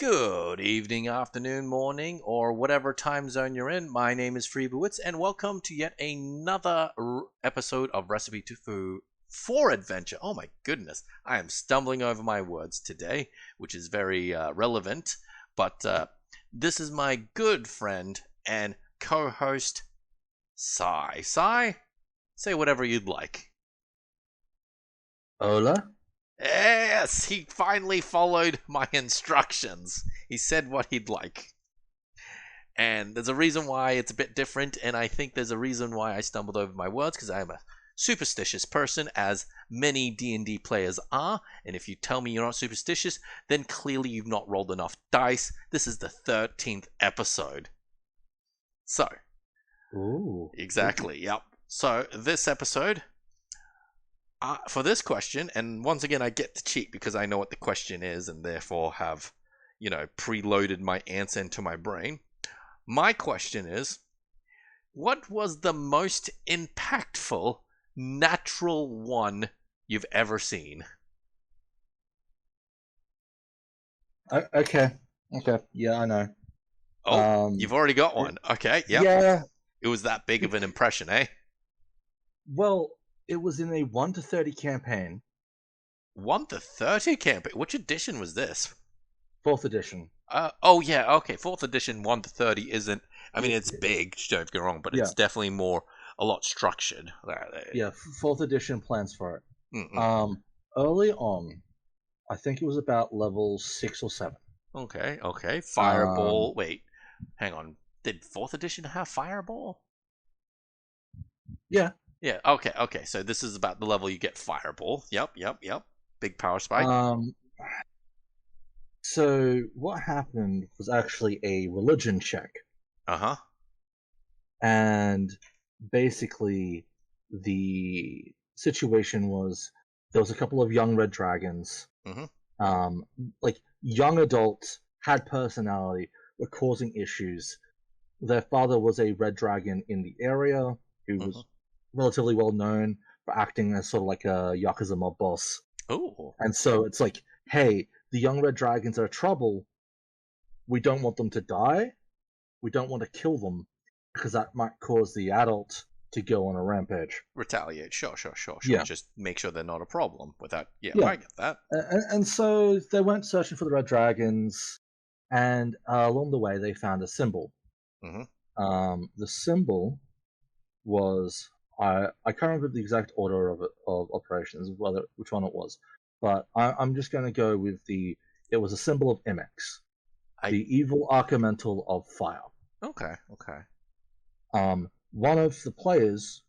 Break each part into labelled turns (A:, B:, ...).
A: Good evening, afternoon, morning, or whatever time zone you're in. My name is Freebowitz, and welcome to yet another episode of Recipe to Food for Adventure. Oh my goodness, I am stumbling over my words today, which is very relevant. But this is my good friend and co-host, Sai. Sai, say whatever you'd like.
B: Hola?
A: Yes, he finally followed my instructions. He said what he'd like. And there's a reason why it's a bit different, and I think there's a reason why I stumbled over my words, because I am a superstitious person, as many D&D players are, and if you tell me you're not superstitious, then clearly you've not rolled enough dice. This is the 13th episode. So.
B: Ooh.
A: Exactly, yep. So, this episode... for this question, and once again I get to cheat because I know what the question is and therefore have, preloaded my answer into my brain. My question is, what was the most impactful natural one you've ever seen?
B: Okay. Yeah, I know.
A: Oh, you've already got one. Okay, yep.
B: Yeah.
A: It was that big of an impression, eh?
B: Well, it was in a 1 to 30 campaign.
A: 1 to 30 campaign? Which edition was this?
B: 4th edition.
A: Oh yeah, okay. 4th edition 1 to 30 isn't. I mean, it's big. Don't get me wrong, but it's definitely a lot structured.
B: Yeah, 4th edition plans for it.
A: Mm-mm.
B: Early on, I think it was about level 6 or 7.
A: Okay. Fireball. Wait, hang on. Did 4th edition have Fireball?
B: Yeah.
A: Yeah. Okay. So this is about the level you get Fireball. Yep. Big power spike.
B: So what happened was actually a religion check.
A: Uh-huh.
B: And basically the situation was there was a couple of young red dragons.
A: Mm-hmm.
B: Like young adults, had personality, were causing issues. Their father was a red dragon in the area who was relatively well known for acting as sort of like a Yakuza mob boss.
A: Oh.
B: And so it's like, hey, the young red dragons are trouble. We don't want them to die. We don't want to kill them because that might cause the adult to go on a rampage.
A: Retaliate. Sure.
B: Yeah.
A: Just make sure they're not a problem without... Yeah, I get that.
B: And so they went searching for the red dragons, and along the way they found a symbol.
A: Mm-hmm.
B: The symbol was... I can't remember the exact order of operations, which one it was, but I'm just going to go with it was a symbol of Imex, the evil archelemental of fire.
A: Okay.
B: One of the players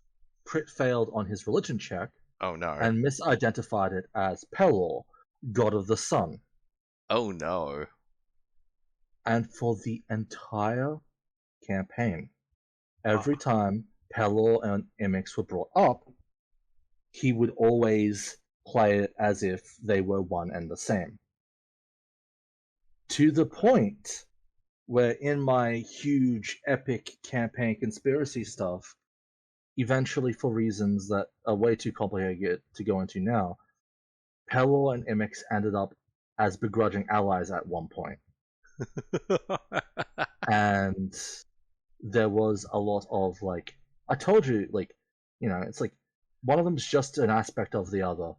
B: crit failed on his religion check.
A: Oh no.
B: And misidentified it as Pelor, god of the sun.
A: Oh no.
B: And for the entire campaign, every time Pelor and Imix were brought up, he would always play it as if they were one and the same. To the point where in my huge epic campaign conspiracy stuff, eventually for reasons that are way too complicated to go into now, Pelor and Imix ended up as begrudging allies at one point. And there was a lot of I told you, it's like one of them's just an aspect of the other,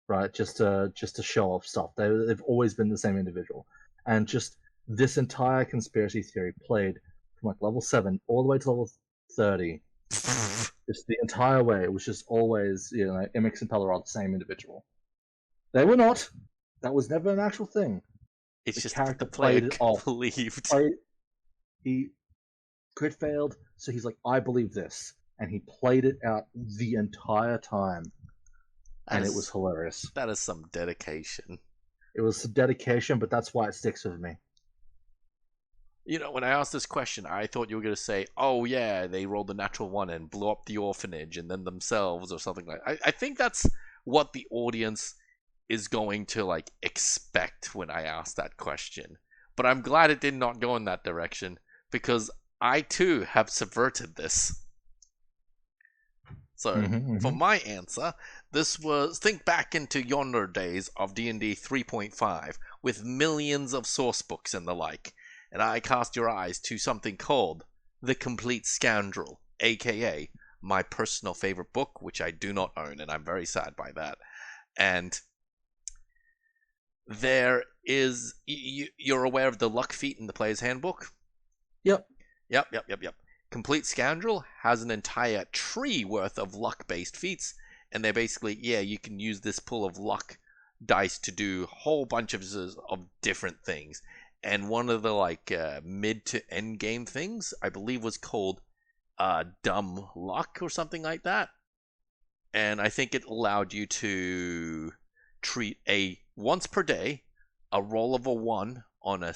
B: right? Just to show off stuff. They've always been the same individual, and just this entire conspiracy theory played from level 7 all the way to level 30. Just the entire way, it was just always, Imix and Pelor are the same individual. They were not. That was never an actual thing.
A: It's
B: the
A: just
B: character
A: the player
B: played it off.
A: Believed.
B: He crit failed, so he's like, I believe this. And he played it out the entire time. And it was hilarious.
A: That is some dedication.
B: It was dedication, but that's why it sticks with me.
A: When I asked this question, I thought you were going to say, oh yeah, they rolled the natural one and blew up the orphanage and then themselves or something like that. I think that's what the audience is going to expect when I ask that question. But I'm glad it did not go in that direction, because I too have subverted this. So for my answer, this was, think back into yonder days of D&D 3.5 with millions of source books and the like, and I cast your eyes to something called The Complete Scoundrel, aka my personal favorite book, which I do not own, and I'm very sad by that. And there is, you're aware of the luck feat in the player's handbook?
B: Yep.
A: Yep. Complete Scoundrel has an entire tree worth of luck-based feats, and they're basically, yeah, you can use this pool of luck dice to do a whole bunch of different things. And one of the like mid to end game things, I believe, was called Dumb Luck or something like that. And I think it allowed you to treat once per day, a roll of a 1 on a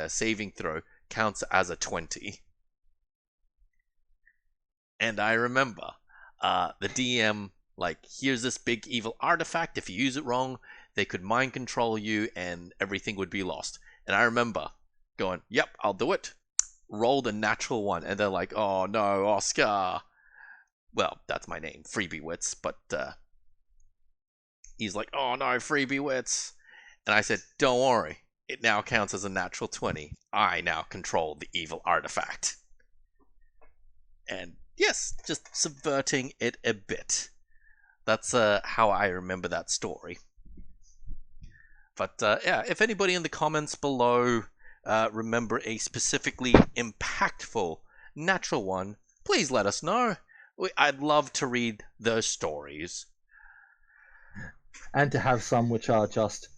A: saving throw counts as a 20. And I remember the DM, like, here's this big evil artifact. If you use it wrong, they could mind control you and everything would be lost. And I remember going, yep, I'll do it. Rolled a natural 1. And they're like, oh no, Oscar. Well, that's my name, Freebie Wits. But he's like, oh no, Freebie Wits. And I said, don't worry. It now counts as a natural 20. I now control the evil artifact. And yes, just subverting it a bit. That's how I remember that story. But yeah, if anybody in the comments below remember a specifically impactful natural 1, please let us know. I'd love to read those stories.
B: And to have some which are just,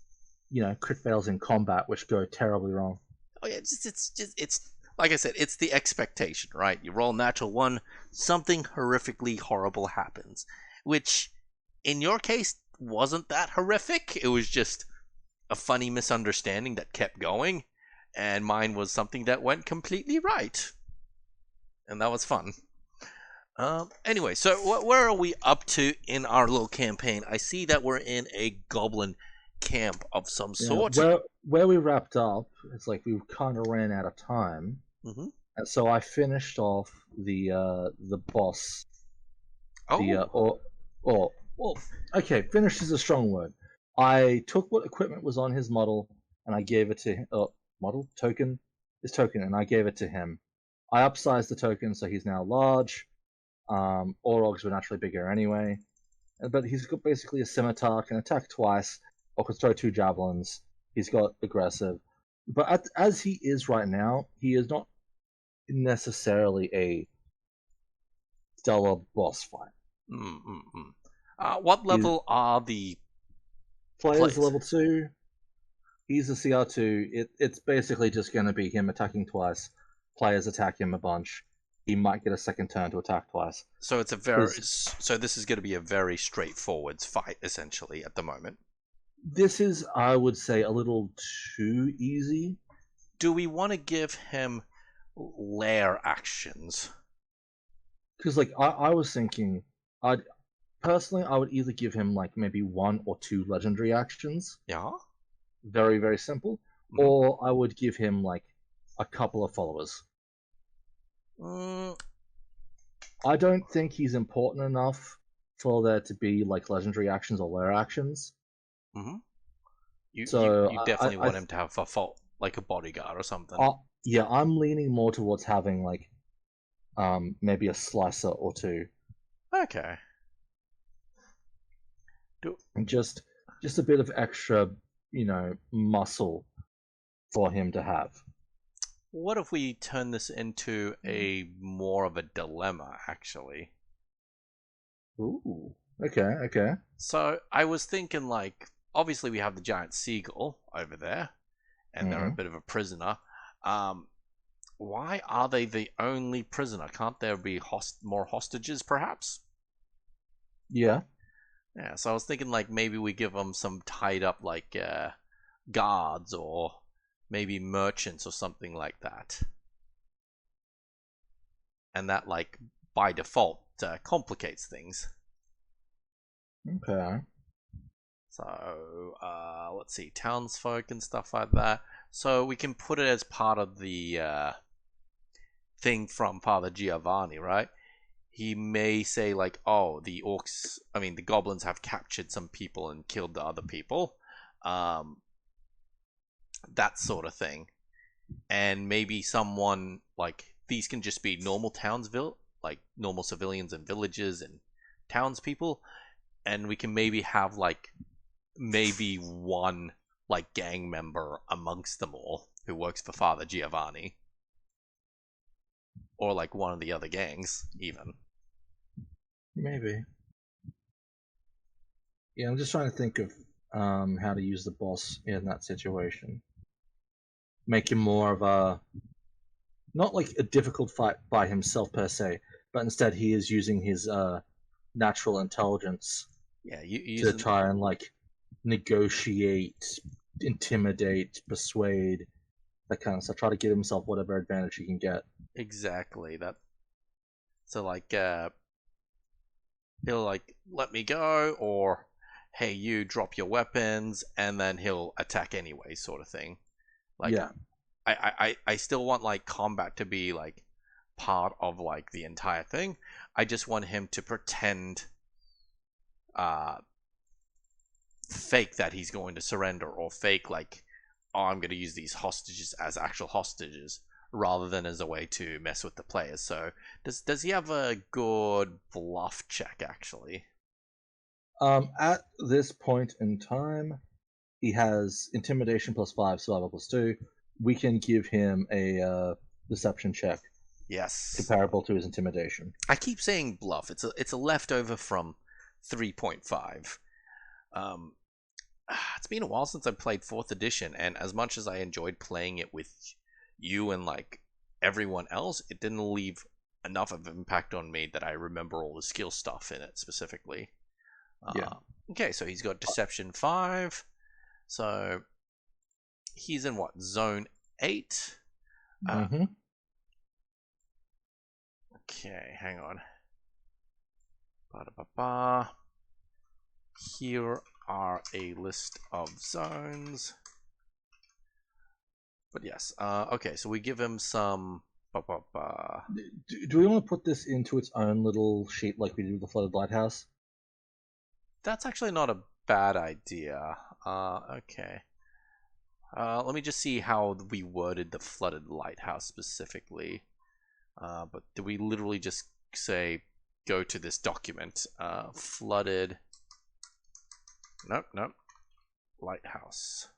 B: crit fails in combat, which go terribly wrong.
A: Oh yeah, it's like I said, it's the expectation, right? You roll natural 1, something horrifically horrible happens, which in your case wasn't that horrific. It was just a funny misunderstanding that kept going, and mine was something that went completely right, and that was fun. Anyway, so where are we up to in our little campaign? I see that we're in a goblin camp of some sort.
B: Where we wrapped up, it's like we kind of ran out of time, and so I finished off the boss. Okay, finished is a strong word. I took what equipment was on his model and I gave it to him. His token, and I gave it to him. I upsized the token so he's now large. Orogs were naturally bigger anyway, but he's got basically a scimitar, can attack twice, or can throw 2 javelins. He's got aggressive, but as he is right now, he is not necessarily a stellar boss fight.
A: What level are the
B: players? Level 2. He's a CR2. It's basically just going to be him attacking twice. Players attack him a bunch. He might get a second turn to attack twice.
A: So it's so this is going to be a very straightforward fight, essentially, at the moment.
B: This is, I would say, a little too easy.
A: Do we want to give him lair actions?
B: Because, like, I was thinking, I would either give him, like, maybe 1 or 2 legendary actions.
A: Yeah.
B: Very, very simple. Or I would give him, like, a couple of followers. I don't think he's important enough for there to be like legendary actions or lair actions.
A: You definitely want him to have a fault, like a bodyguard or something.
B: Yeah, I'm leaning more towards having like maybe a slicer or 2.
A: Okay.
B: Just a bit of extra, muscle for him to have.
A: What if we turn this into a more of a dilemma, actually?
B: Ooh, okay.
A: So I was thinking, like, obviously we have the giant seagull over there, and they're a bit of a prisoner. Why are they the only prisoner? Can't there be more hostages, perhaps?
B: Yeah.
A: Yeah, so I was thinking, like, maybe we give them some tied up, like, guards or maybe merchants or something like that. And that, like, by default, complicates things.
B: Okay.
A: So, let's see, townsfolk and stuff like that. So we can put it as part of the thing from Father Giovanni, right? He may say, like, oh, the goblins have captured some people and killed the other people. that sort of thing. And maybe someone like these can just be normal townsville, like normal civilians and villages and townspeople, and we can maybe have like maybe one like gang member amongst them all who works for Father Giovanni, or like one of the other gangs even.
B: Maybe. Yeah, I'm just trying to think of how to use the boss in that situation. Make him more of a not like a difficult fight by himself per se, but instead he is using his natural intelligence
A: Yeah, you
B: to
A: using
B: try and like negotiate, intimidate, persuade, that kind of stuff. Try to give himself whatever advantage he can get.
A: exactly that. So like he'll like let me go, or hey, you drop your weapons, and then he'll attack anyway, sort of thing. Like
B: Yeah,
A: I still want like combat to be like part of like the entire thing. I just want him to pretend uh fake that he's going to surrender, or fake like, oh, I'm going to use these hostages as actual hostages rather than as a way to mess with the players. So does he have a good bluff check actually?
B: At this point in time, he has intimidation +5, survival +2. We can give him a deception check
A: Yes.
B: comparable to his intimidation.
A: I keep saying bluff. It's a leftover from 3.5. Um it's been a while since I played 4th edition, and as much as I enjoyed playing it with you and like everyone else, it didn't leave enough of an impact on me that I remember all the skill stuff in it specifically.
B: Yeah.
A: Okay, so he's got Deception 5. So he's in what? Zone 8?
B: Mm-hmm.
A: Okay, hang on. Ba-da-ba-ba. Here are a list of zones. But yes, okay, so we give him some. Ba-ba-ba.
B: Do we want to put this into its own little sheet like we did with the flooded lighthouse?
A: That's actually not a bad idea. Okay. Let me just see how we worded the flooded lighthouse specifically. But do we literally just say go to this document? Flooded. Nope, nope. Lighthouse.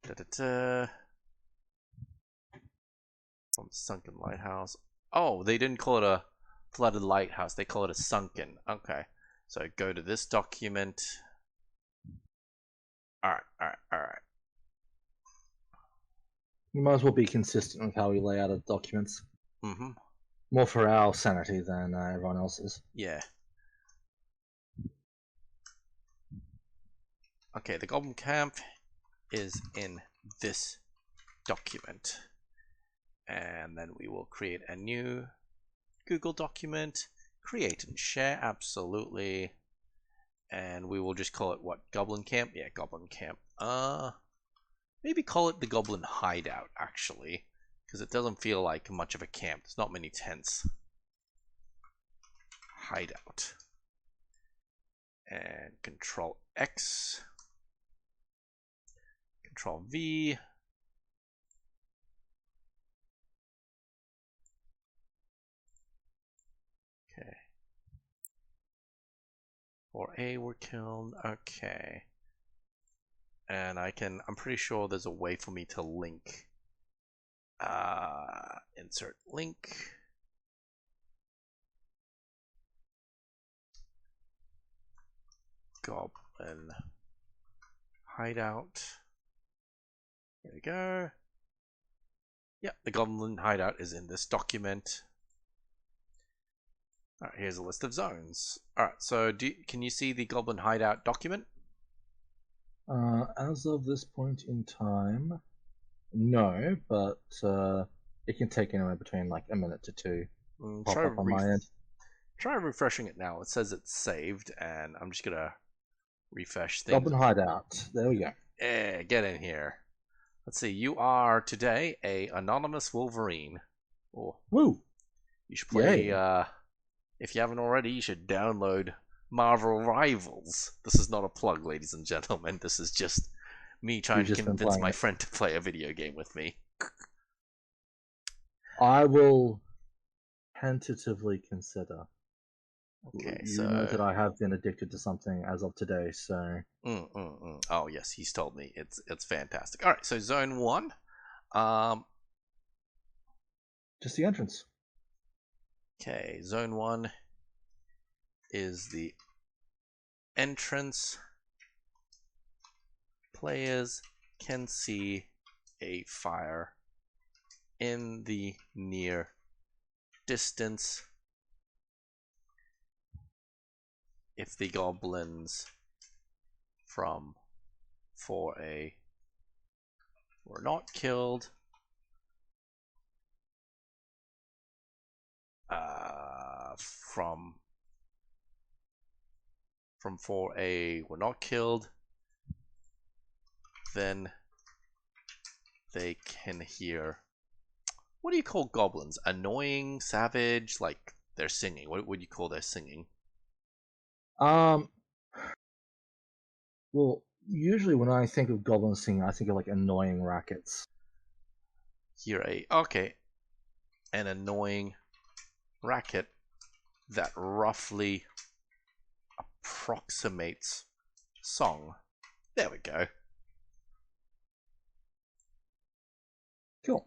A: Da-da-da. From sunken lighthouse. Oh, they didn't call it a flooded lighthouse. They call it a sunken. Okay. So go to this document. Alright, alright, alright.
B: We might as well be consistent with how we lay out our documents.
A: Mm-hmm.
B: More for our sanity than everyone else's.
A: Yeah. Okay, the goblin camp is in this document. And then we will create a new Google document. Create and share, absolutely. And we will just call it what? Goblin camp? Yeah, goblin camp. Maybe call it the goblin hideout, actually. Because it doesn't feel like much of a camp. There's not many tents. Hideout. And Control X. Control V. Okay. 4A were killed. Okay. And I'm pretty sure there's a way for me to link. Insert link. Goblin hideout. There we go. Yep, the goblin hideout is in this document. Alright, here's a list of zones. Alright, so can you see the goblin hideout document?
B: As of this point in time, no, but it can take anywhere between like a minute to 2. Pop up on my end.
A: Try refreshing it now. It says it's saved, and I'm just gonna refresh things.
B: Goblin hideout. There we go.
A: Yeah, get in here. Let's see. You are today a anonymous Wolverine. Oh,
B: Woo!
A: you should play.
B: Yay.
A: If you haven't already, you should download Marvel Rivals. This is not a plug, ladies and gentlemen. This is just Me trying
B: You've
A: to
B: just been
A: convince
B: playing
A: my
B: it.
A: friend to play a video game with me.
B: I will tentatively consider.
A: Okay,
B: You know
A: so
B: that I have been addicted to something as of today, so
A: oh yes, he's told me it's fantastic. All right, so zone 1. Um,
B: just the entrance.
A: okay, zone 1 is the entrance. Players can see a fire in the near distance if the goblins from 4A were not killed. From 4A were not killed, then they can hear. What do you call goblins? Annoying, savage, like they're singing. What would you call their singing?
B: Well, usually when I think of goblin singing, I think of like annoying rackets.
A: Hear an annoying racket that roughly approximates song. There we go.
B: Cool.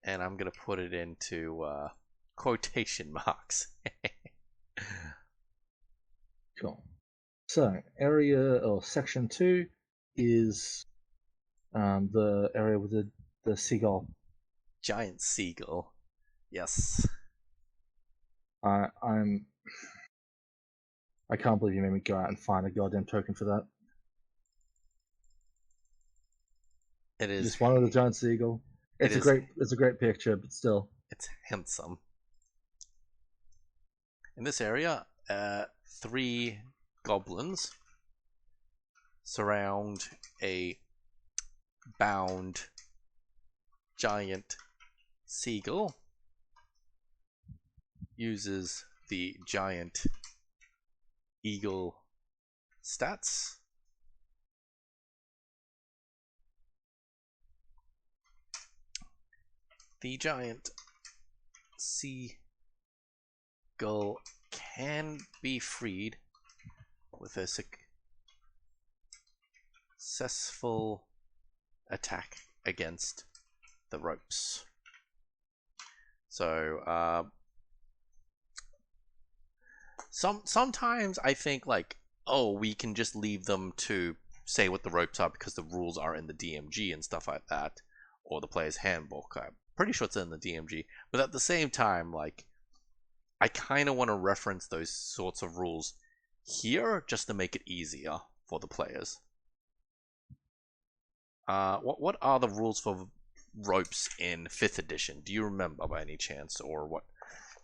A: And I'm gonna put it into quotation marks.
B: Cool. So, area or section 2 is the area with the seagull.
A: Giant seagull. Yes.
B: I can't believe you made me go out and find a goddamn token for that.
A: It is.
B: Just one with a giant seagull. It's a great picture, but still.
A: It's handsome. In this area, 3 goblins surround a bound giant seagull. Uses the giant eagle stats. The giant seagull can be freed with a successful attack against the ropes. So sometimes I think like, oh, we can just leave them to say what the ropes are because the rules are in the DMG and stuff like that, or the player's handbook. I'm pretty sure it's in the DMG, but at the same time, like, I kind of want to reference those sorts of rules here just to make it easier for the players. What are the rules for ropes in 5th edition? Do you remember by any chance, or what?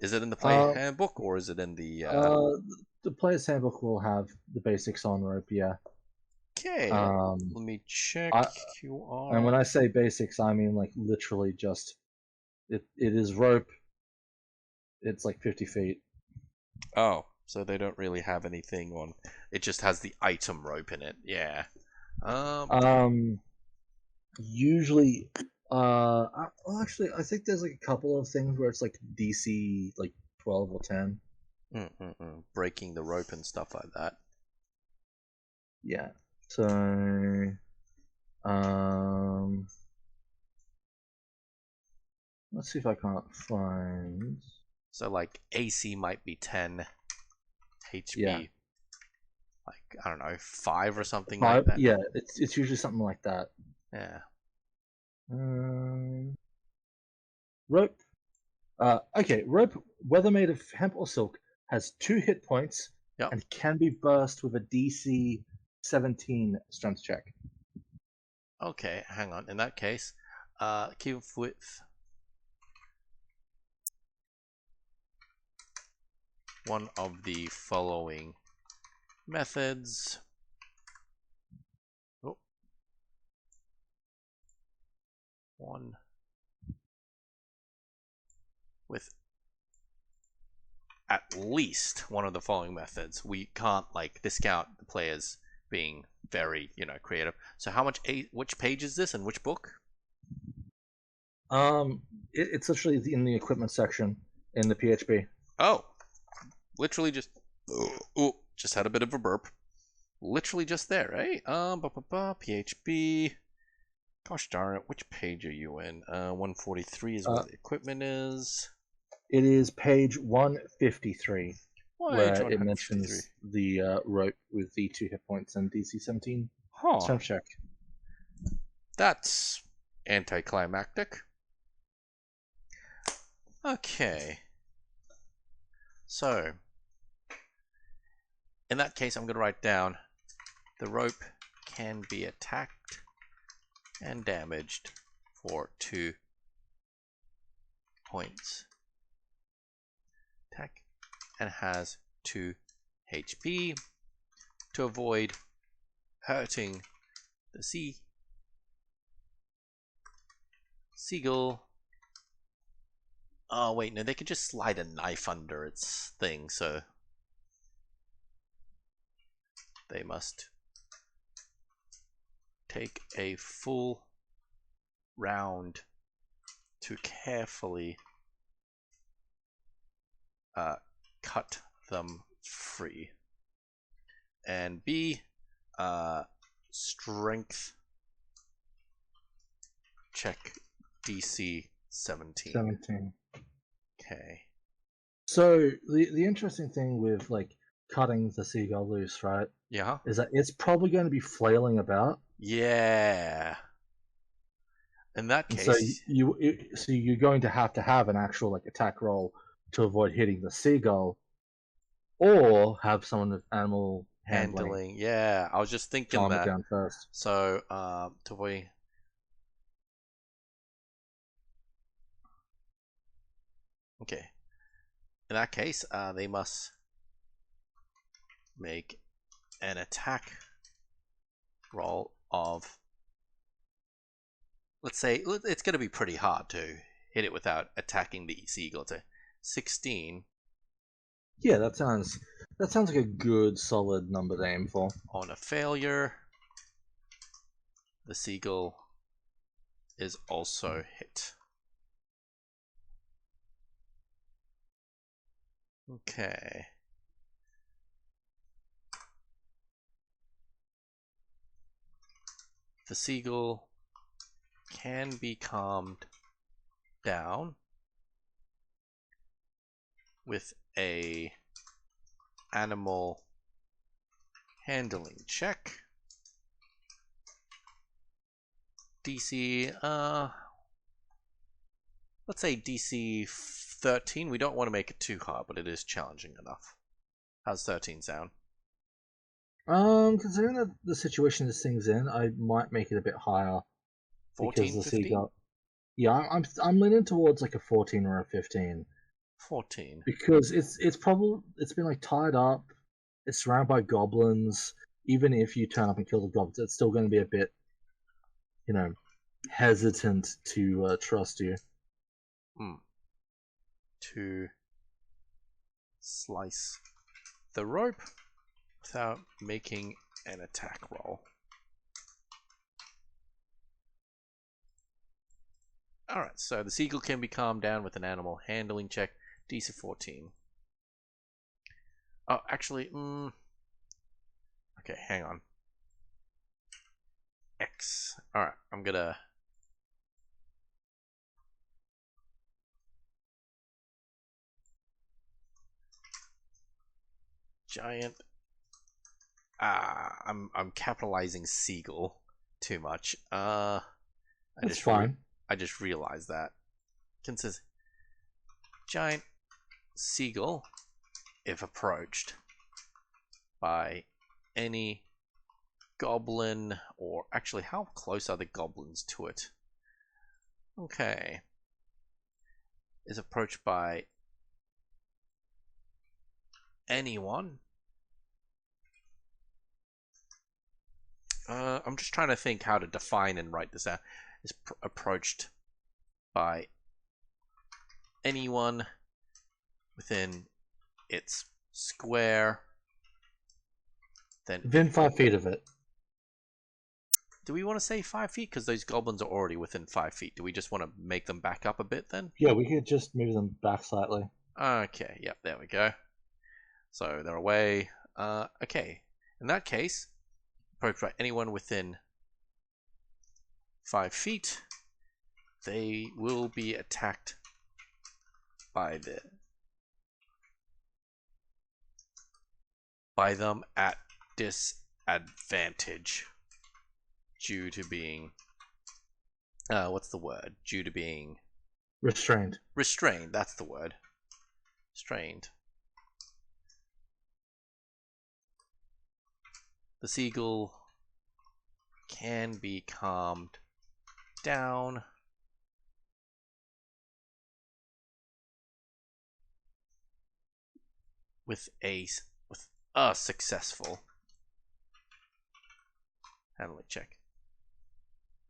A: Is it in the player handbook, or is it in the?
B: The player's handbook will have the basics on rope. Yeah.
A: Okay. Let me check. QR.
B: And when I say basics, I mean like literally just it is rope. It's like 50 feet.
A: Oh, so they don't really have anything on. It just has the item rope in it. Yeah.
B: Usually, actually, I think there's like a couple of things where it's like DC like 12 or 10.
A: Breaking the rope and stuff like that.
B: Yeah. So, let's see if I can't find.
A: So like AC might be 10, HP
B: Yeah.
A: like I don't know 5 or something
B: 5,
A: like that.
B: yeah, it's usually something like that.
A: Yeah.
B: Rope. Okay, rope, whether made of hemp or silk, has 2 hit points and can be burst with a DC 17 strength check.
A: Okay, hang on. In that case, keep with one of the following methods. Oh. One with at least one of the following methods. We can't like discount the players being very, creative. So how much? Which page is this and which book?
B: It's literally in the equipment section in the PHP.
A: Oh, literally just. Oh, just had a bit of a burp. Literally just there, right? PHP. Gosh darn it, which page are you in? 143 is where the equipment is.
B: It is page 153,
A: Page
B: where it
A: 153.
B: mentions the rope with the 2 hit points and DC 17
A: Huh.
B: strength check.
A: That's anticlimactic. Okay. So, in that case, I'm going to write down the rope can be attacked and damaged for 2 points. Attack and has 2 HP to avoid hurting the Seagull. Oh wait, no, they could just slide a knife under its thing, so they must take a full round to carefully cut them free. And B, strength check DC 17.
B: 17.
A: Okay.
B: So the interesting thing with like cutting the seagull loose, right,
A: Yeah.
B: is that it's probably going to be flailing about.
A: Yeah. In that
B: And so
A: case,
B: you're going to have an actual like attack roll to avoid hitting the seagull, or have someone with animal handling
A: Yeah, I was just thinking
B: calm it
A: that.
B: down first.
A: So, to avoid. Okay. In that case, they must make an attack roll of. Let's say it's going to be pretty hard to hit it without attacking the seagull. To 16
B: Yeah, that sounds like a good solid number to aim for.
A: on a failure. The seagull is also hit. Okay. The seagull can be calmed down with a animal handling check. DC, let's say DC 13. We don't want to make it too hard, but it is challenging enough. How's 13 sound?
B: Considering the situation this thing's in, I might make it a bit higher
A: 14,
B: because the
A: 15?
B: seagull. Yeah, I'm leaning towards like a 14 or a 15
A: 14.
B: because it's been like tied up. It's surrounded by goblins. Even if you turn up and kill the goblins, it's still going to be a bit, hesitant to trust you.
A: To slice the rope without making an attack roll. Alright, so the seagull can be calmed down with an animal handling check, DC 14. Oh, actually, okay, hang on. X. Alright, I'm gonna. Giant. I'm capitalizing seagull too much.
B: That's fine.
A: I just realized that. Consists giant seagull, if approached by any goblin, or actually, how close are the goblins to it? Okay. Is approached by anyone. I'm just trying to think how to define and write this out. Is approached by anyone within its square. Then
B: Within 5 feet of it.
A: Do we want to say 5 feet? Because those goblins are already within 5 feet. Do we just want to make them back up a bit then?
B: Yeah, we could just move them back slightly.
A: Okay, yep, there we go. So they're away. Okay, in that case, probably anyone within 5 feet, they will be attacked by them at disadvantage due to being what's the word? Due to being
B: Restrained.
A: Restrained, that's the word. Restrained. The seagull can be calmed down with a successful handling check.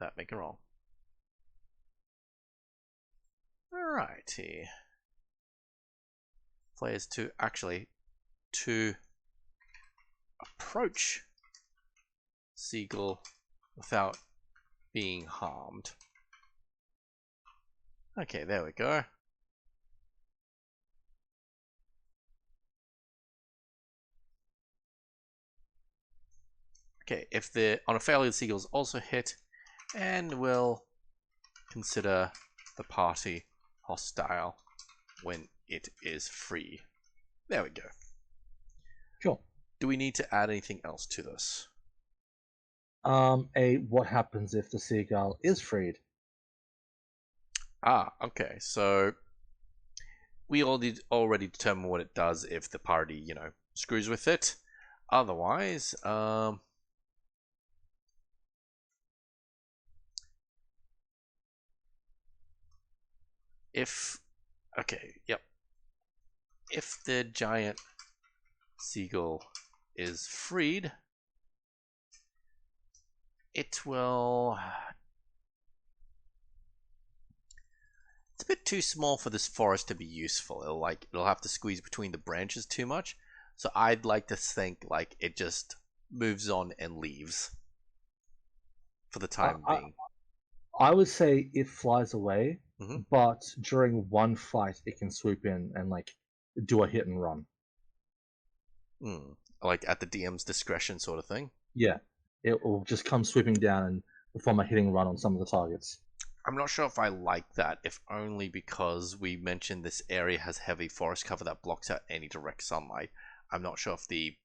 A: That make it wrong. Alrighty. Players to approach Seagull without being harmed. Okay, there we go. Okay, if they're on a failure, the Seagull's also hit, and we'll consider the party hostile when it is free. There we go.
B: Sure.
A: Do we need to add anything else to this?
B: What happens if the seagull is freed?
A: Okay. So we already determined what it does if the party, screws with it. Otherwise, if the giant seagull is freed, it will. It's a bit too small for this forest to be useful. It'll have to squeeze between the branches too much. So I'd like to think like it just moves on and leaves for the time being.
B: I would say it flies away,
A: Mhm.
B: but during one fight it can swoop in and do a hit and run.
A: Like at the DM's discretion sort of thing.
B: Yeah, it will just come swooping down and perform a hitting run on some of the targets.
A: I'm not sure if I like that, if only because we mentioned this area has heavy forest cover that blocks out any direct sunlight. I'm not sure if the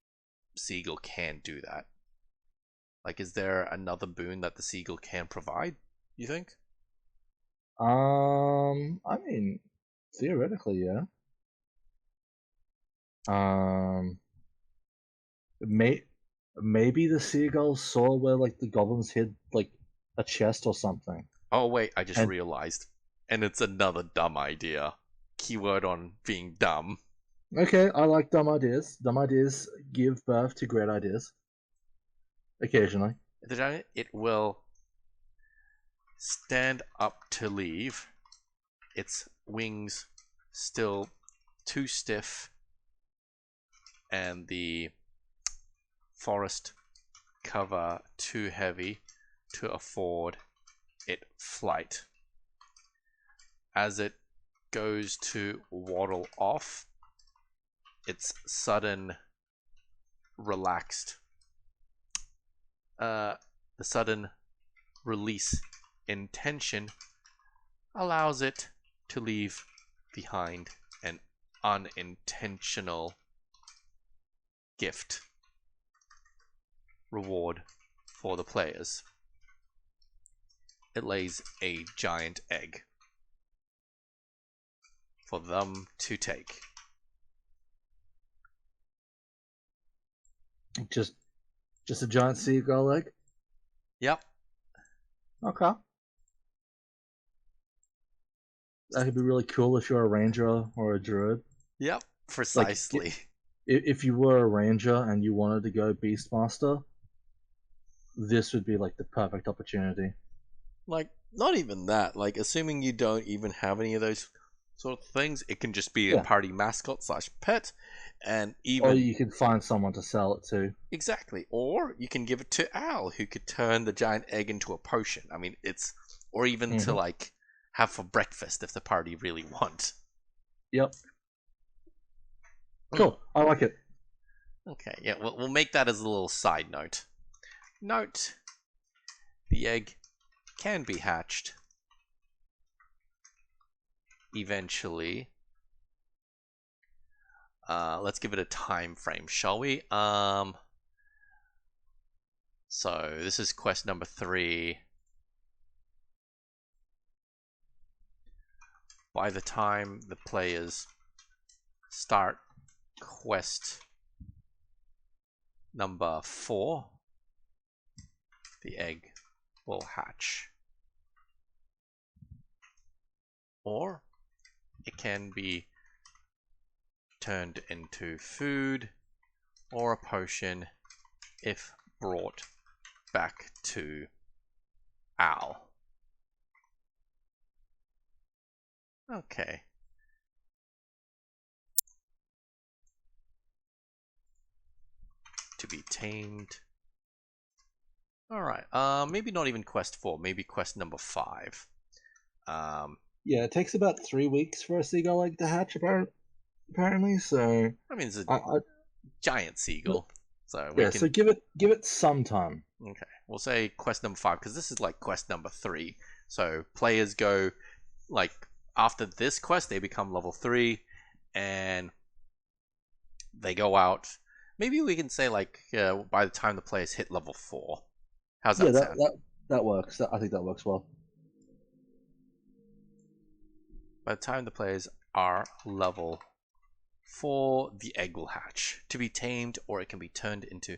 A: seagull can do that. Like, is there another boon that the seagull can provide, you think?
B: I mean, theoretically, yeah. Maybe the seagull saw where the goblins hid a chest or something.
A: Oh wait, I just realized. And it's another dumb idea. Keyword on being dumb.
B: Okay, I like dumb ideas. Dumb ideas give birth to great ideas. Occasionally.
A: It will stand up to leave. Its wings still too stiff, and the forest cover too heavy to afford it flight. As it goes to waddle off, its sudden relaxed, the sudden release in tension allows it to leave behind an unintentional gift reward for the players. It lays a giant egg for them to take.
B: Just a giant seagull egg?
A: Yep.
B: Okay. That could be really cool if you're a ranger or a druid.
A: Yep, precisely.
B: If you were a ranger and you wanted to go Beastmaster, this would be the perfect opportunity.
A: Not even that. Assuming you don't even have any of those sort of things. It can just be a
B: Yeah.
A: party mascot / pet, and
B: Or
A: even
B: you can find someone to sell it to.
A: exactly. Or you can give it to Al, who could turn the giant egg into a potion. I mean, it's or even to
B: Mhm.
A: like have for breakfast if the party really want.
B: Yep.
A: Hmm.
B: Cool. I like it.
A: Okay, yeah, we'll make that as a little side note. Note: the egg can be hatched eventually. Let's give it a time frame, shall we? So this is quest number 3. By the time the players start quest number 4, the egg will hatch. Or it can be turned into food or a potion if brought back to Al. Okay. To be tamed. Alright, maybe not even quest 4, maybe quest number 5.
B: Yeah, it takes about 3 weeks for a seagull egg to hatch, apparently. So,
A: I mean, it's a
B: I
A: giant seagull, so we
B: yeah. So
A: can.
B: give it some time.
A: Okay, we'll say quest number 5 because this is like quest number 3. So players go like after this quest, they become level 3, and they go out. Maybe we can say like by the time the players hit level 4. How's
B: Yeah,
A: that sound?
B: that works. I think that works well.
A: By the time the players are level 4, the egg will hatch. To be tamed, or it can be turned into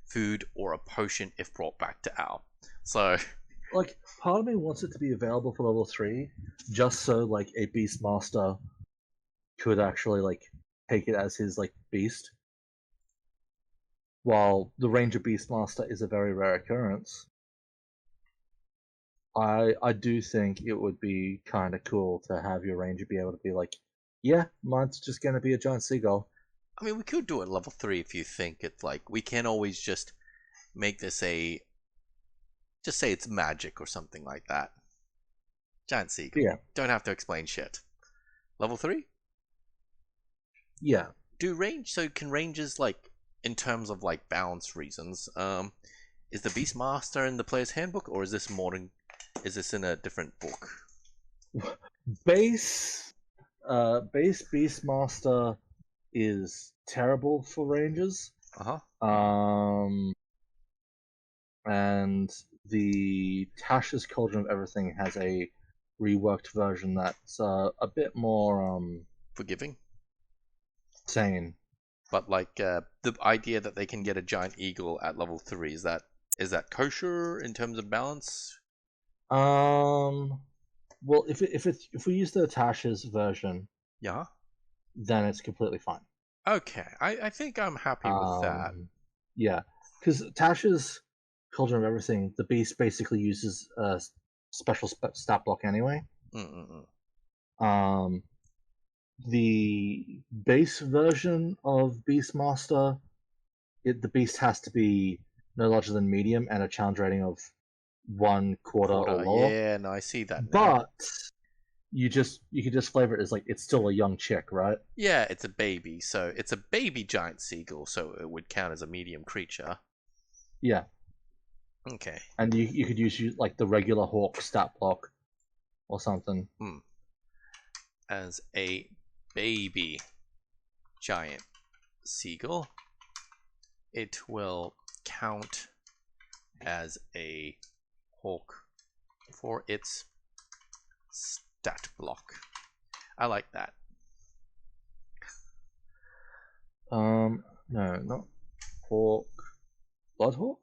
A: food or a potion if brought back to Al. So,
B: Like, part of me wants it to be available for level 3, just so like a Beastmaster could actually like take it as his like beast. While the Ranger Beastmaster is a very rare occurrence, I do think it would be kind of cool to have your Ranger be able to be like, yeah, mine's just gonna be a giant seagull.
A: I mean, we could do it level 3 if you think it's like we can always just make this just say it's magic or something like that. Giant seagull.
B: Yeah,
A: Don't have to explain shit. Level 3?
B: yeah.
A: Do range so can ranges like in terms of like balance reasons, is the Beastmaster in the player's handbook or is this is this in a different book?
B: Base, base Beastmaster is terrible for Rangers.
A: Uh-huh.
B: And the Tasha's Cauldron of Everything has a reworked version that's a bit more
A: Forgiving.
B: sane.
A: But like the idea that they can get a giant eagle at level 3, is that kosher in terms of balance?
B: Well, if we use the Tasha's version,
A: Yeah.
B: then it's completely fine.
A: Okay. I think I'm happy with that.
B: Yeah, because Tasha's Cauldron of Everything, the beast basically uses a special stat block anyway.
A: Mm-mm-mm.
B: The base version of Beastmaster, the beast has to be no larger than medium and a challenge rating of 1/4 or
A: Quarter.
B: lower.
A: Yeah, no, I see that now.
B: But you can just flavor it as like it's still a young chick, right?
A: Yeah, it's a baby, so it's a baby giant seagull, so it would count as a medium creature.
B: Yeah,
A: Okay.
B: and you could use like the regular hawk stat block or something.
A: As a baby giant seagull, it will count as a hawk for its stat block. I like that.
B: No, not hawk. Bloodhawk?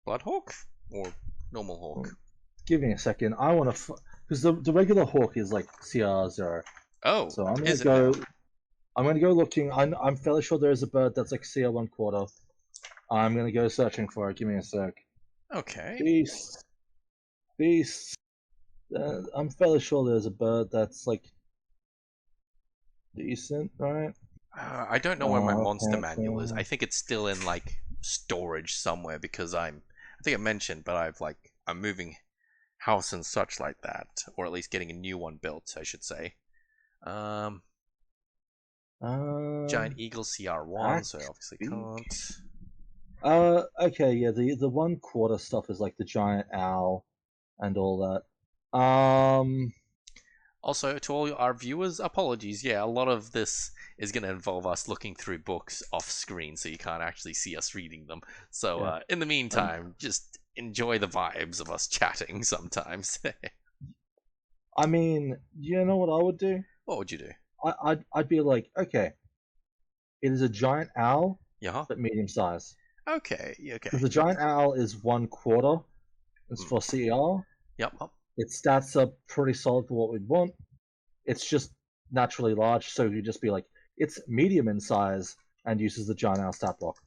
A: Bloodhawk or normal hawk?
B: Give me a second. I want to because the regular hawk is like CR0.
A: Oh,
B: So I'm gonna
A: is it
B: go.
A: now?
B: I'm gonna go looking. I'm fairly sure there is a bird that's like CR 1/4. I'm gonna go searching for it. Give me a sec.
A: Okay.
B: Beast. I'm fairly sure there's a bird that's like decent, right?
A: I don't know where my monster manual is.
B: Panther.
A: I think it's still in like storage somewhere because I think I mentioned, but I'm moving house and such like that, or at least getting a new one built, I should say. Um, Giant Eagle CR1, so I obviously
B: Speak.
A: can't.
B: Okay, yeah, the 1/4 stuff is like the giant owl and all that.
A: Also, to all our viewers, apologies. Yeah, a lot of this is going to involve us looking through books off screen, so you can't actually see us reading them. So,
B: Yeah.
A: in the meantime, just enjoy the vibes of us chatting sometimes.
B: I mean, you know what I would do?
A: What would you do?
B: I'd be like, okay, it is a giant owl,
A: Yeah.
B: but medium size.
A: Okay. Okay.
B: Because the giant owl is 1/4. It's
A: Mm.
B: for CR.
A: Yep.
B: Its stats are pretty solid for what we'd want. It's just naturally large, so you'd just be like, it's medium in size and uses the giant owl stat block.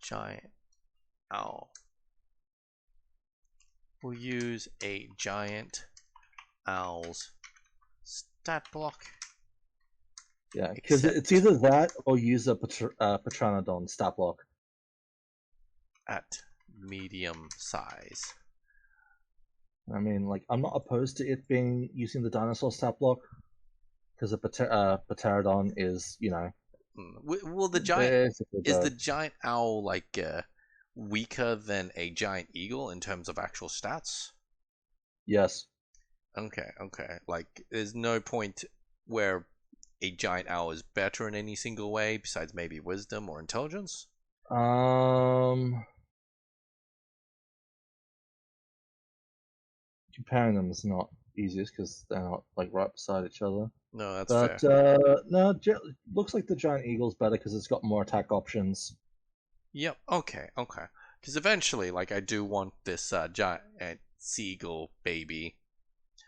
A: Giant owl. We'll use a giant owl's stat block.
B: Yeah, because it's either that or use a Pteranodon stat block.
A: At medium size.
B: I mean, like, I'm not opposed to it being using the dinosaur stat block, because a Pteranodon is, you know,
A: Will the giant is the giant owl like weaker than a giant eagle in terms of actual stats?
B: Yes.
A: Okay, okay. Like, there's no point where a giant owl is better in any single way besides maybe wisdom or intelligence.
B: Comparing them is not easiest because they're not like right beside each other.
A: No, that's
B: But
A: fair.
B: no, looks like the giant eagle's better because it's got more attack options.
A: Yep. Okay. Okay. Because eventually, like, I do want this giant seagull baby.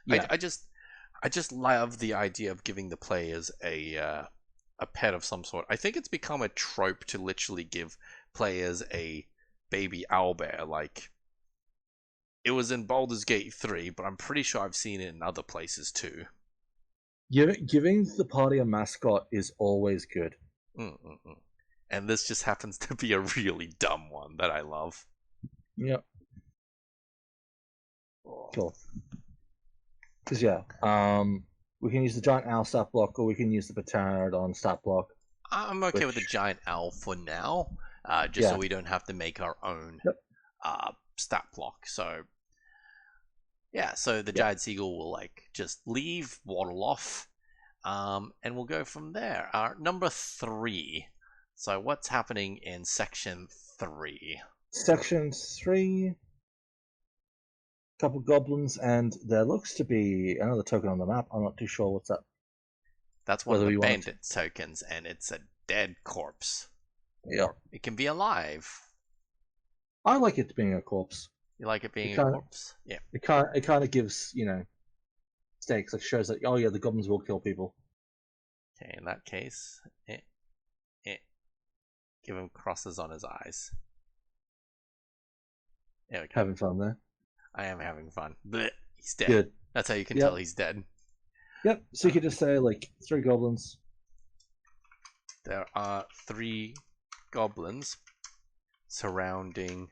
B: Yeah.
A: I just love the idea of giving the players a pet of some sort. I think it's become a trope to literally give players a baby owlbear. Like, it was in Baldur's Gate 3, but I'm pretty sure I've seen it in other places too.
B: Giving the party a mascot is always good.
A: Mm-mm-mm. And this just happens to be a really dumb one that I love.
B: Yep.
A: Oh.
B: Cool. Because yeah, we can use the giant owl stat block, or we can use the Pteranodon stat block.
A: I'm okay with the giant owl for now, just so we don't have to make our own stat block. So yeah, so the giant seagull will like just leave, waddle off, and we'll go from there. Number 3. So what's happening in section 3?
B: Section 3. Couple goblins, and there looks to be another token on the map. I'm not too sure what's that.
A: That's one of the bandit tokens, and it's a dead corpse.
B: Yeah.
A: Or it can be alive.
B: I like it being a corpse.
A: You like it being a corpse? Yeah.
B: It kind of gives, you know, stakes. Like shows that, oh yeah, the goblins will kill people.
A: Okay, in that case, give him crosses on his eyes. There we go.
B: Having fun there.
A: I am having fun. Blech, he's dead.
B: Good.
A: That's how you can tell he's dead.
B: Yep. So you could just say like 3 goblins.
A: There are 3 goblins surrounding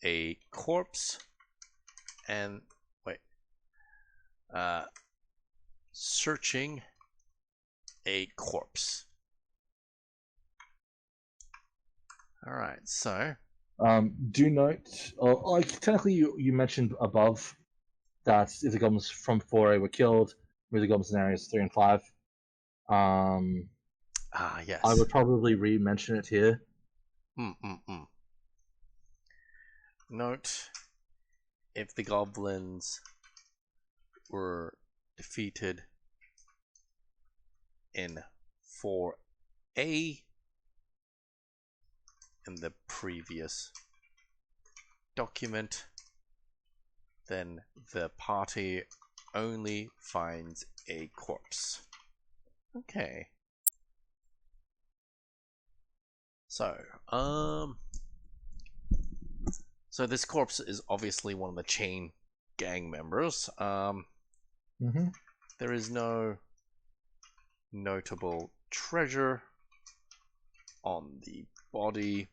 A: a corpse, and searching a corpse. All right, so
B: Do note, like technically you mentioned above that if the goblins from 4A were killed, move the goblins in areas 3 and 5.
A: yes.
B: I would probably re-mention it here.
A: Note, if the goblins were defeated in 4A in the previous document, then the party only finds a corpse. Okay. So, so this corpse is obviously one of the chain gang members. There is no notable treasure on the body.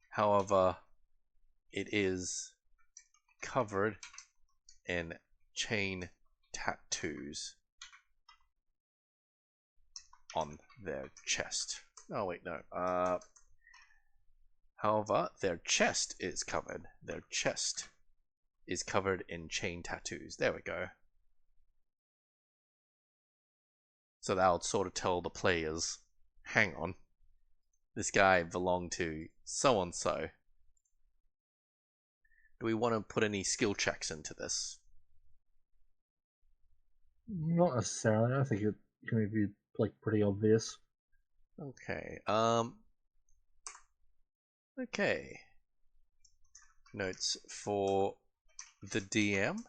A: However, it is covered in chain tattoos on their chest. Oh wait, no. However, their chest is covered. Their chest is covered in chain tattoos. There we go. So that would sort of tell the players, hang on, this guy belonged to so-and-so. Do we want to put any skill checks into this?
B: Not necessarily. I think it can be like pretty obvious.
A: Okay. Okay. Notes for the DM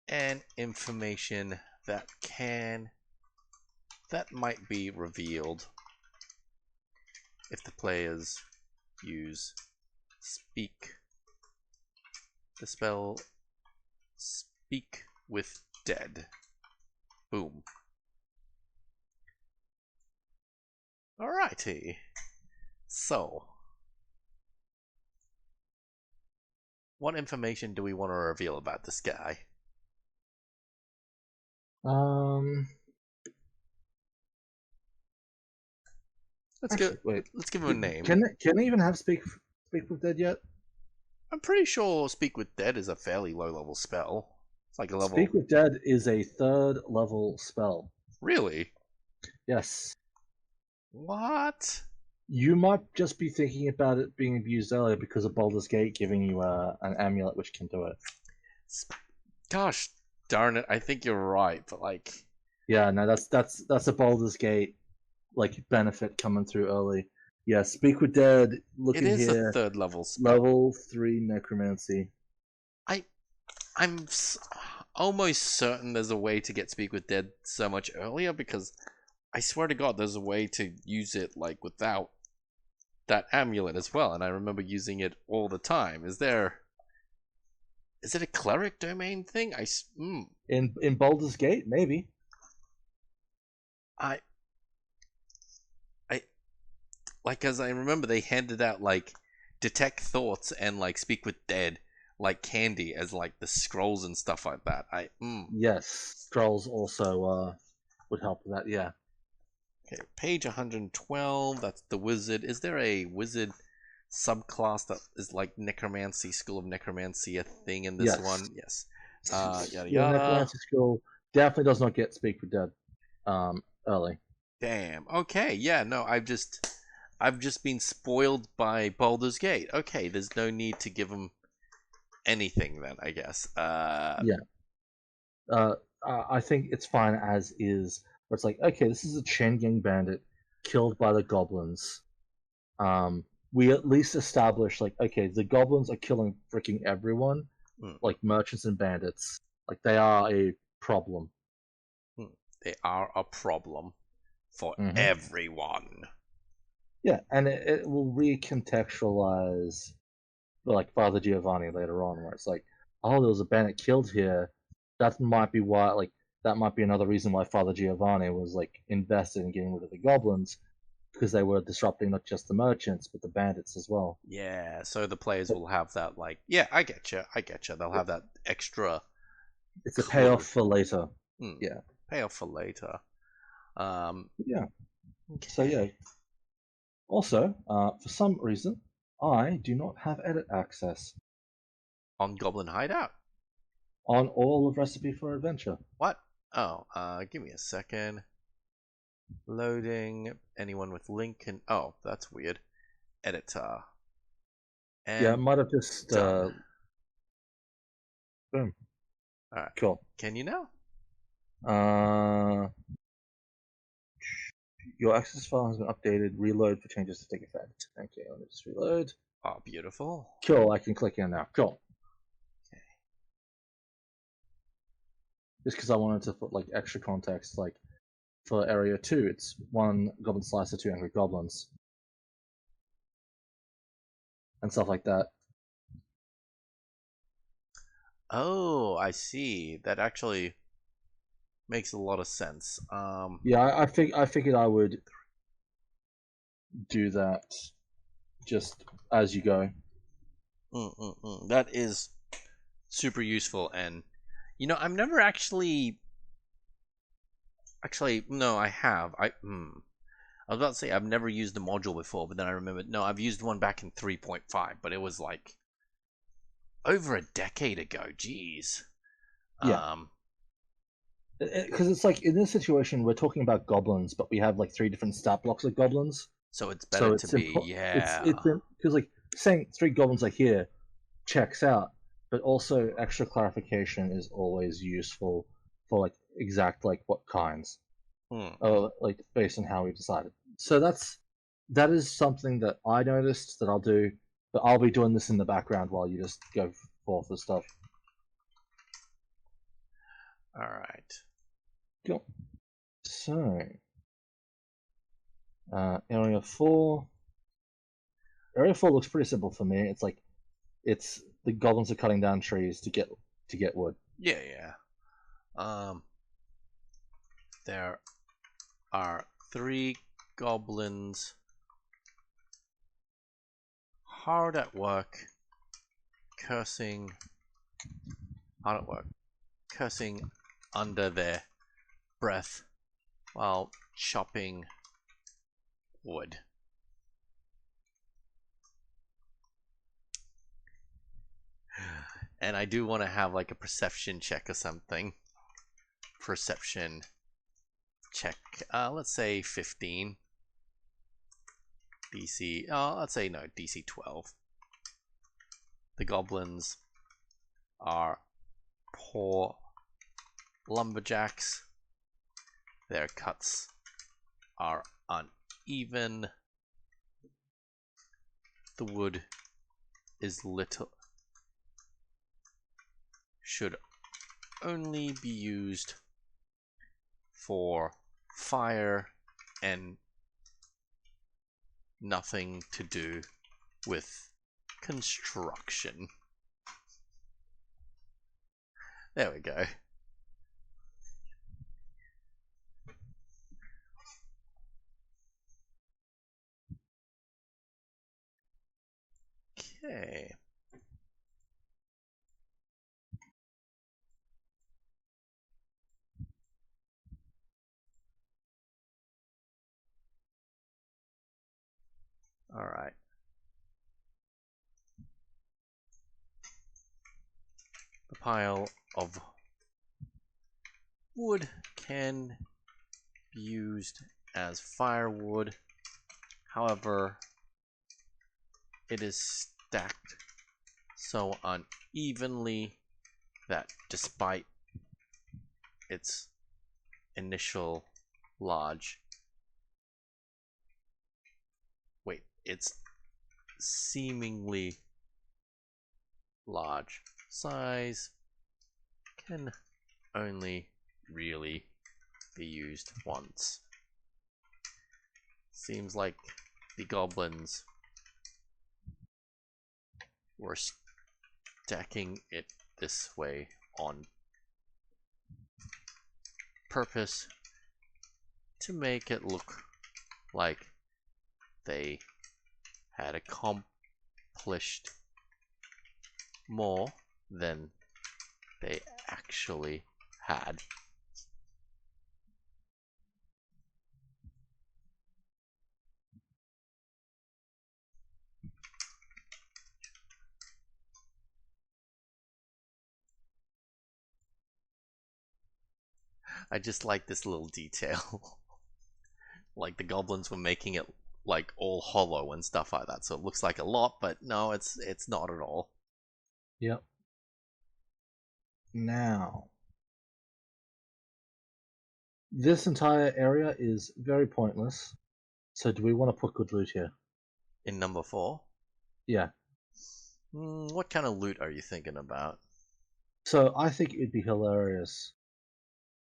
A: and information that might be revealed if the players use speak. The spell speak with dead. Boom. Alrighty. So, what information do we want to reveal about this guy? Let's give him a name.
B: Can they even have speak with dead yet?
A: I'm pretty sure Speak with Dead is a fairly low level spell. It's like a level.
B: Speak with Dead is a 3rd level spell.
A: Really?
B: Yes.
A: What?
B: You might just be thinking about it being abused earlier because of Baldur's Gate giving you an amulet which can do it.
A: Gosh darn it! I think you're right, but like.
B: Yeah, no, that's a Baldur's Gate like benefit coming through early. Yeah, Speak with Dead. Looking
A: it is
B: here,
A: a 3rd level spell.
B: Level 3 necromancy.
A: I'm almost certain there's a way to get Speak with Dead so much earlier, because I swear to God there's a way to use it like without that amulet as well, and I remember using it all the time. Is it a cleric domain thing?
B: In Baldur's Gate, maybe.
A: Because I remember they handed out like detect thoughts and like speak with dead like candy as like the scrolls and stuff like that.
B: Yes, scrolls also would help with that. Yeah.
A: Okay, page 112. That's the wizard. Is there a wizard subclass that is like necromancy, school of necromancy, a thing in this one? Yes. Yada yada.
B: Necromancy school definitely does not get speak with dead early.
A: Damn. Okay. Yeah. No. I've just been spoiled by Baldur's Gate. Okay, there's no need to give him anything then, I guess.
B: Yeah. I think it's fine as is. Where it's like, okay, this is a chain gang bandit killed by the goblins. We at least establish like, okay, the goblins are killing freaking everyone, like merchants and bandits. Like they are a problem.
A: They are a problem for everyone.
B: Yeah, and it will recontextualize like Father Giovanni later on, where it's like, oh, there was a bandit killed here. That might be why, like, that might be another reason why Father Giovanni was like invested in getting rid of the goblins, because they were disrupting not just the merchants but the bandits as well.
A: Yeah, so the players will have that, like, yeah, I get you. They'll have that extra.
B: It's a payoff for later. Yeah,
A: payoff for later.
B: Yeah.
A: Okay.
B: So yeah. Also, for some reason, I do not have edit access
A: on Goblin Hideout.
B: On all of Recipe for Adventure.
A: What? Oh, give me a second. Loading. Anyone with link can. Oh, that's weird. Editor.
B: And yeah, I might have just. Boom.
A: Alright.
B: Cool.
A: Can you now?
B: Your access file has been updated. Reload for changes to take effect. Okay, let me just reload.
A: Oh, beautiful.
B: Cool, I can click in now. Cool. Okay. Just because I wanted to put like extra context, like for area 2, it's 1 goblin slicer, 2 angry goblins. And stuff like that.
A: Oh, I see. That actually Makes a lot of sense.
B: Yeah, I figured I would do that just as you go.
A: That is super useful, and I've never actually no, I have. I was about to say I've never used the module before, but then I remembered no, I've used one back in 3.5, but it was like over a decade ago. Jeez.
B: Yeah,
A: Um,
B: because it's like in this situation we're talking about goblins, but we have like three different stat blocks of goblins.
A: so it's better
B: So
A: to
B: it's
A: be,
B: important. It's
A: yeah.
B: because like saying three goblins are here checks out, but also extra clarification is always useful for like exact like what kinds, like based on how we decided. So that is something that I noticed that I'll do, but I'll be doing this in the background while you just go forth with stuff.
A: All right.
B: Cool. So, area 4. Area 4 looks pretty simple for me. It's like it's the goblins are cutting down trees to get wood.
A: Yeah, yeah. Um, there are 3 goblins hard at work, cursing, hard at work, cursing under their breath while chopping wood. And I do want to have like a perception check or something. Perception check. Let's say 15. DC. Let's say no. DC 12. The goblins are poor lumberjacks. Their cuts are uneven. The wood is little. Should only be used for fire and nothing to do with construction. There we go. Okay. All right. The pile of wood can be used as firewood. However, it is stacked so unevenly that despite its initial large its seemingly large size can only really be used once. Seems like the goblins were stacking it this way on purpose to make it look like they had accomplished more than they actually had. I just like this little detail. Like the goblins were making it like all hollow and stuff like that, so it looks like a lot, but no, it's not at all.
B: Yep. Now, this entire area is very pointless. So do we want to put good loot here?
A: In number 4,
B: Yeah.
A: what kind of loot are you thinking about?
B: So I think it'd be hilarious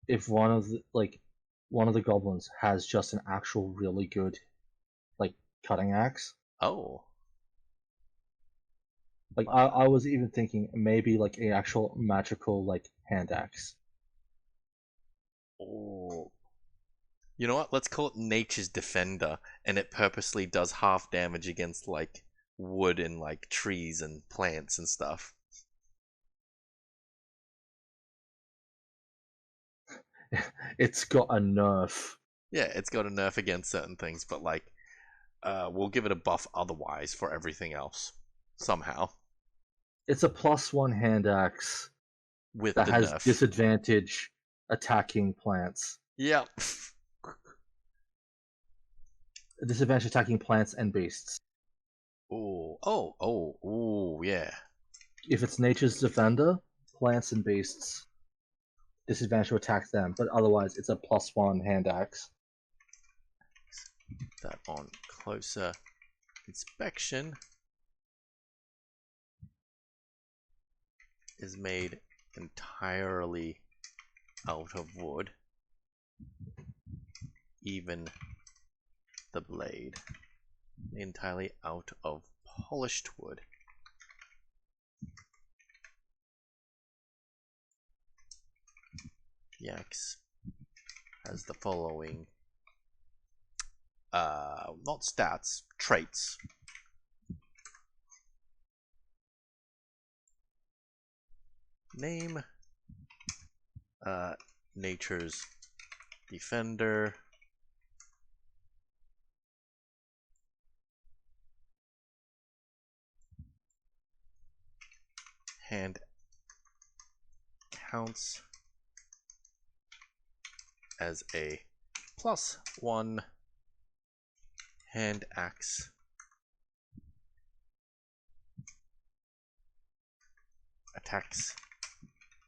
B: if one of the goblins has just an actual really good like cutting axe.
A: Oh,
B: Like I was even thinking maybe like a actual magical like hand axe.
A: Oh, you know what? Let's call it Nature's Defender, and it purposely does half damage against like wood and like trees and plants and stuff.
B: It's got a nerf.
A: Yeah, it's got a nerf against certain things, but like, we'll give it a buff otherwise for everything else somehow
B: It's a +1 hand axe
A: with
B: that
A: the
B: has
A: nerf.
B: disadvantage attacking plants.
A: Yep.
B: Disadvantage attacking plants and beasts.
A: Oh, yeah.
B: If it's nature's defender, plants and beasts, disadvantage to attack them, but otherwise it's a +1 hand axe.
A: That on closer inspection is made entirely out of wood. Even the blade entirely out of polished wood. The axe has the following not stats, traits. Name, Nature's Defender. Hand counts as a +1 hand axe. Attacks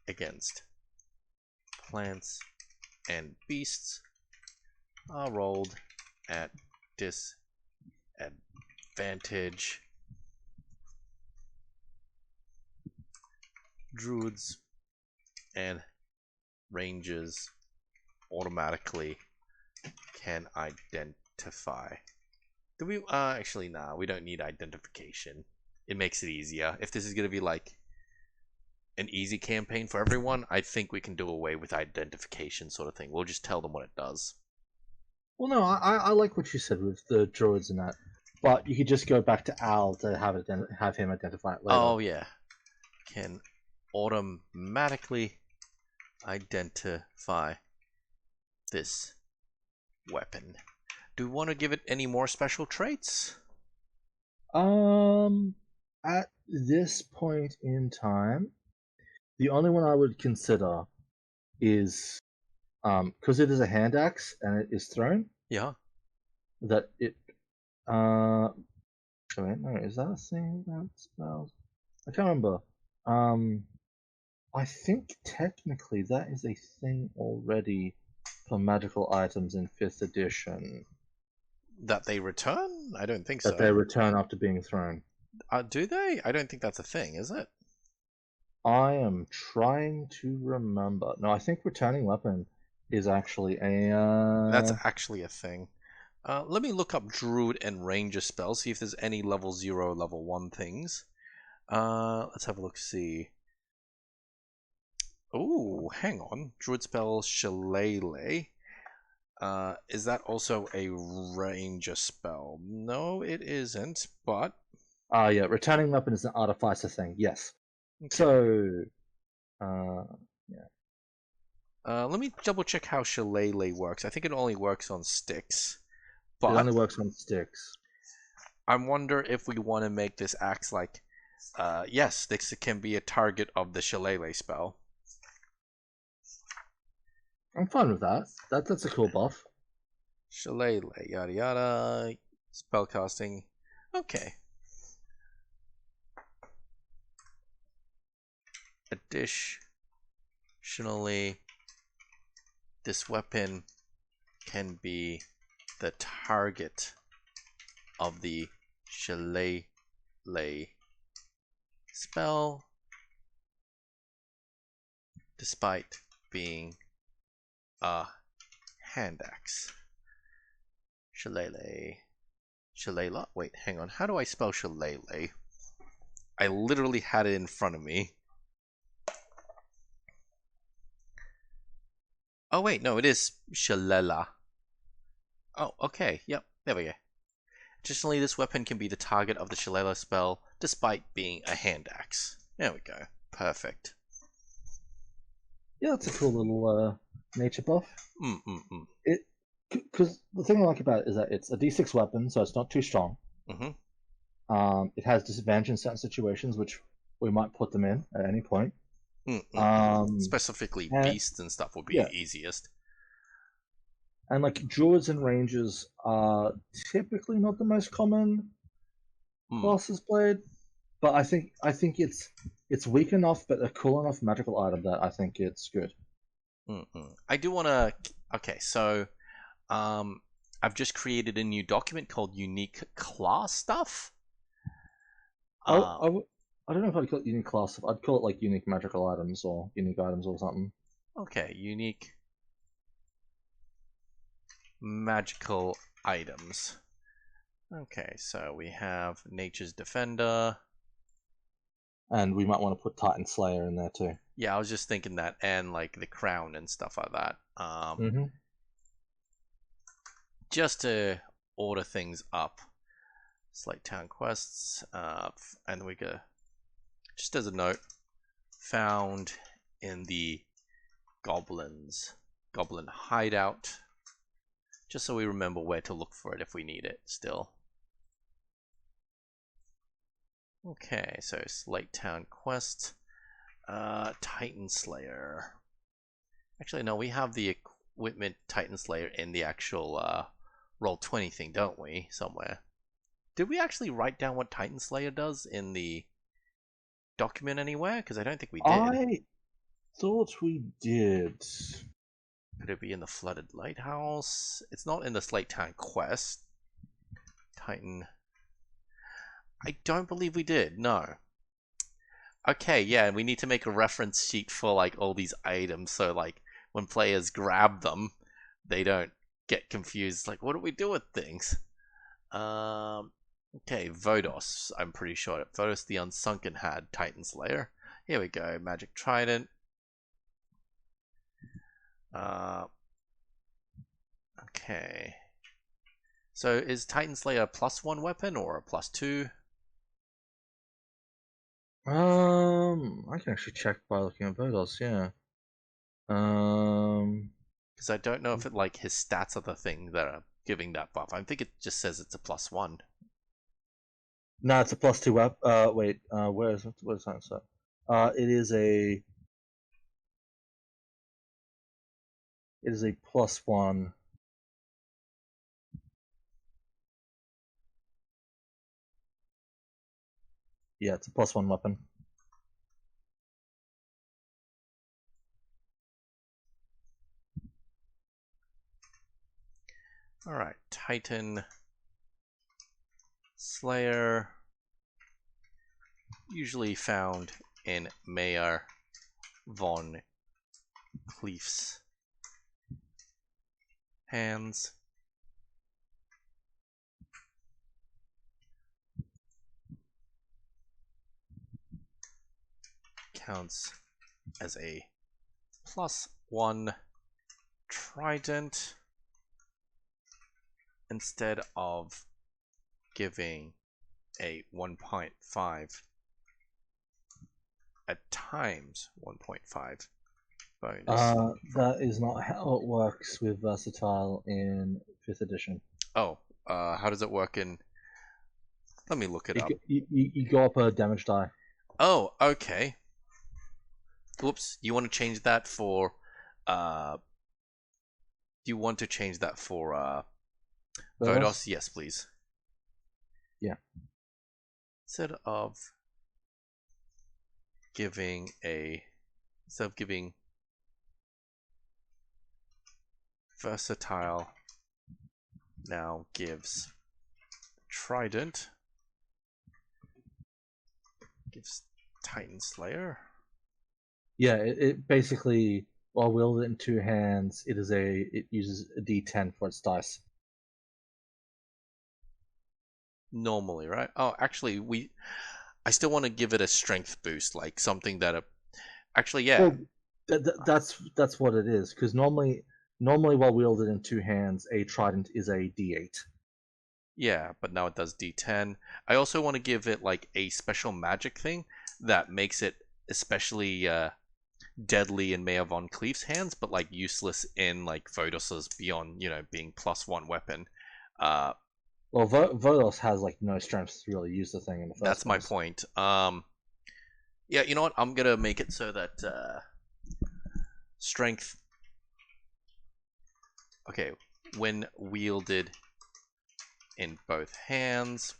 A: against plants and beasts are rolled at disadvantage. Druids and rangers automatically can identify. Do we actually nah, we don't need identification. It makes it easier. If this is gonna be like an easy campaign for everyone, I think we can do away with identification sort of thing. We'll just tell them what it does.
B: Well, no, I like what you said with the druids and that, but you could just go back to Al to have him identify it later.
A: Oh yeah. Can automatically identify this weapon. Do we want to give it any more special traits?
B: At this point in time, the only one I would consider is because it is a hand axe and it is thrown.
A: Yeah.
B: That it wait, no, is that a thing that spells? I can't remember. I think technically that is a thing already for magical items in 5th edition.
A: That they return? I don't think
B: That
A: so.
B: they return after being thrown.
A: Do they? I don't think that's a thing, is it?
B: I am trying to remember. No, I think returning weapon is actually a.
A: That's actually a thing. Let me look up Druid and Ranger spells, see if there's any level 0, level 1 things. Let's have a look, see. Oh, hang on. Druid spell Shillelagh. Is that also a Ranger spell? No, it isn't, but...
B: Yeah, returning weapon is an artificer thing, yes.
A: Okay.
B: So,
A: yeah. Let me double check how Shillelagh works. I think it only works on sticks.
B: It
A: But
B: only works on sticks.
A: I wonder if we want to make this axe like... yes, this can be a target of the Shillelagh spell.
B: I'm fine with that. That's a cool buff.
A: Shillelagh, yada yada. Spellcasting. Okay. Additionally, this weapon can be the target of the Shillelagh spell, despite being a hand axe. Shillelagh. Wait, hang on. How do I spell Shillelagh? I literally had it in front of me. Oh wait, no, it is Shalala. Oh, okay. Yep, there we go. Additionally, this weapon can be the target of the Shillelagh spell, despite being a hand axe. There we go. Perfect.
B: Yeah, that's a cool little nature buff.
A: Mm.
B: It because the thing I like about it is that it's a D6 weapon, so it's not too strong.
A: Mm-hmm.
B: It has disadvantage in certain situations, which we might put them in at any point.
A: Specifically,
B: And
A: beasts and stuff would be
B: yeah,
A: easiest.
B: and like druids and rangers are typically not the most common
A: Mm.
B: classes played, but I think it's weak enough, but a cool enough magical item that I think it's good.
A: I do want to. Okay, so I've just created a new document called unique class stuff.
B: I,
A: Uh,
B: I, I don't know if I'd call it unique class. I'd call it like unique magical items or unique items or something.
A: okay, unique magical items. Okay, so we have Nature's Defender.
B: And we might want to put Titan Slayer in there too.
A: Yeah, I was just thinking that, and like the crown and stuff like that.
B: Mm-hmm.
A: Just to order things up. Slate Town quests, and we go. Just as a note, found in the goblin hideout. Just so we remember where to look for it if we need it still. Okay, so Slate Town quest. Titan Slayer. Actually, no, we have the equipment Titan Slayer in the actual Roll20 thing, don't we? Somewhere. Did we actually write down what Titan Slayer does in the document anywhere? Because I don't think we did.
B: I thought we did.
A: Could it be in the Flooded Lighthouse? It's not in the Slate Town quest. Titan. I don't believe we did, no. Okay, yeah, we need to make a reference sheet for like all these items so like when players grab them, they don't get confused like what do we do with things? Okay, Vodos, I'm pretty sure. Vodos the Unsunken had Titan Slayer. Here we go, Magic Trident. Okay. So is Titan Slayer a +1 weapon or a +2?
B: I can actually check by looking at Vodos, yeah.
A: Because I don't know if it like his stats are the thing that are giving that buff. I think it just says it's a +1.
B: No, it's a +2 weapon. Wait, where's that set? It is a +1. Yeah, it's a +1 weapon.
A: Alright, Titan Slayer. Usually found in Mayor von Cleef's hands. Counts as a +1 trident instead of giving a 1.5 at times 1.5 bonus.
B: That is not how it works with Versatile in 5th edition.
A: Oh, how does it work in? Let me look it up.
B: You go up a damage die.
A: Oh, okay. Whoops. You want to change that for? Do you want to change that for Vodos? Yes, please.
B: Yeah.
A: Instead of giving Versatile now gives Trident, gives Titan Slayer.
B: Yeah, it basically, while wielded in two hands, it uses a D10 for its dice.
A: Normally, right? Oh, actually, I still want to give it a strength boost, like something that actually, yeah.
B: Well, That's what it is. Because normally while wielded in two hands, a trident is a D8.
A: Yeah, but now it does D10. I also want to give it like a special magic thing that makes it especially deadly in Mayor von Cleef's hands, but like useless in like Vodos's beyond, being +1 weapon. Uh,
B: Well, Vodos has like no strength to really use the thing in the first
A: that's my
B: place.
A: point. Yeah, you know what? I'm gonna make it so that strength. Okay, when wielded in both hands.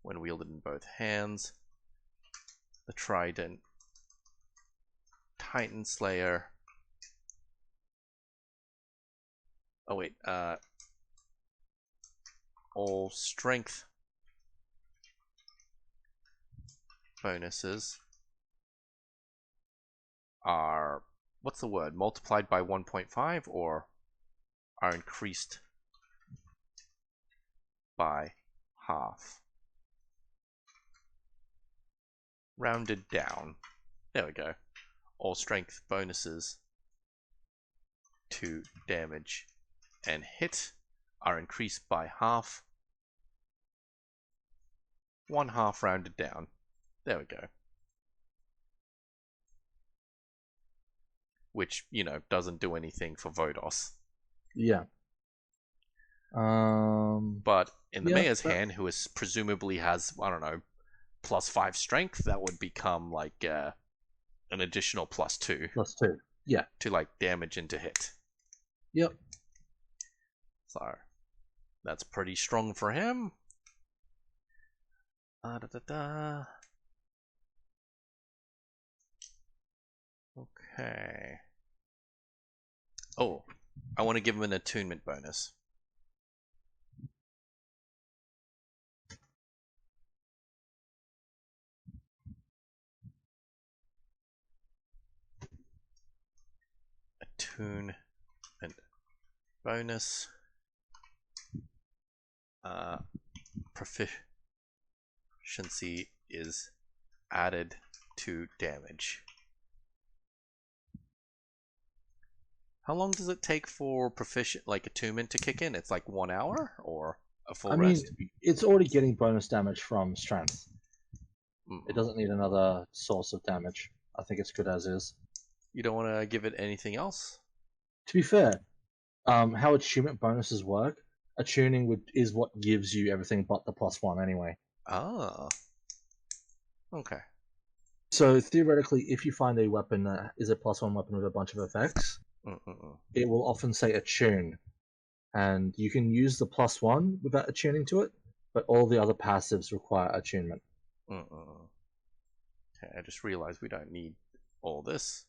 A: When wielded in both hands, the trident Titan Slayer. Oh wait, all strength bonuses are, what's the word, multiplied by 1.5 or are increased by half. Rounded down. There we go. All strength bonuses to damage and hit are increased by half. 1/2 rounded down. There we go. Which, doesn't do anything for Vodos.
B: Yeah.
A: But in the
B: Yeah.
A: mayor's hand, who is presumably has, I don't know, +5 strength, that would become like an additional +2
B: +2. Yeah.
A: to like damage and to hit.
B: Yep.
A: So that's pretty strong for him. Okay. Oh, I want to give him an attunement bonus. Attunement bonus. Proficiency is added to damage. How long does it take for attunement to kick in? It's like 1 hour or a full rest?
B: It's already getting bonus damage from strength.
A: Mm-mm.
B: It doesn't need another source of damage. I think it's good as is.
A: You don't want to give it anything else?
B: To be fair, how attunement bonuses work, attuning is what gives you everything but the +1 anyway.
A: Ah. Okay.
B: So theoretically, if you find a weapon that is a +1 weapon with a bunch of effects, it will often say attune, and you can use the +1 without attuning to it, but all the other passives require attunement.
A: Okay, I just realized we don't need all this.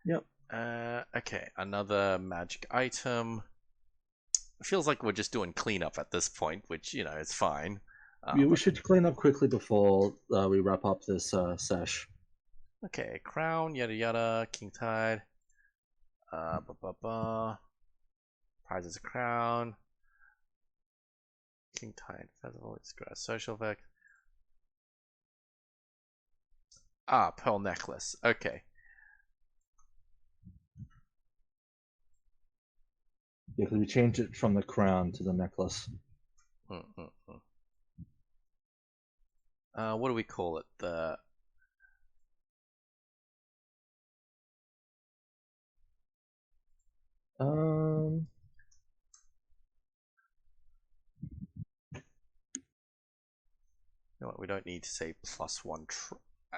B: Yep.
A: Okay, another magic item. It feels like we're just doing cleanup at this point, which, is fine.
B: We should clean up quickly before we wrap up this sesh.
A: Okay, crown, yada yada, king tide. Prize is a crown. King tide, festival, it's got a social vec. Pearl necklace. Okay.
B: Yeah, because we changed it from the crown to the necklace.
A: What do we call it? The You know what? We don't need to say +1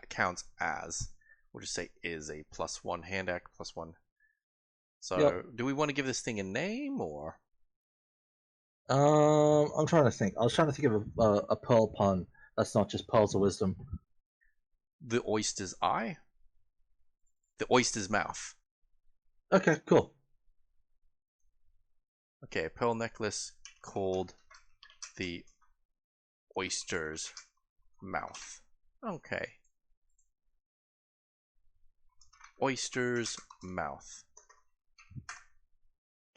A: counts as. We'll just say is a +1 hand act +1. So,
B: yep.
A: Do we want to give this thing a name or?
B: I'm trying to think. I was trying to think of a pearl pun that's not just pearls of wisdom.
A: The oyster's eye? The oyster's mouth.
B: Okay, cool.
A: Okay, a pearl necklace called the oyster's mouth. Okay. Oyster's mouth.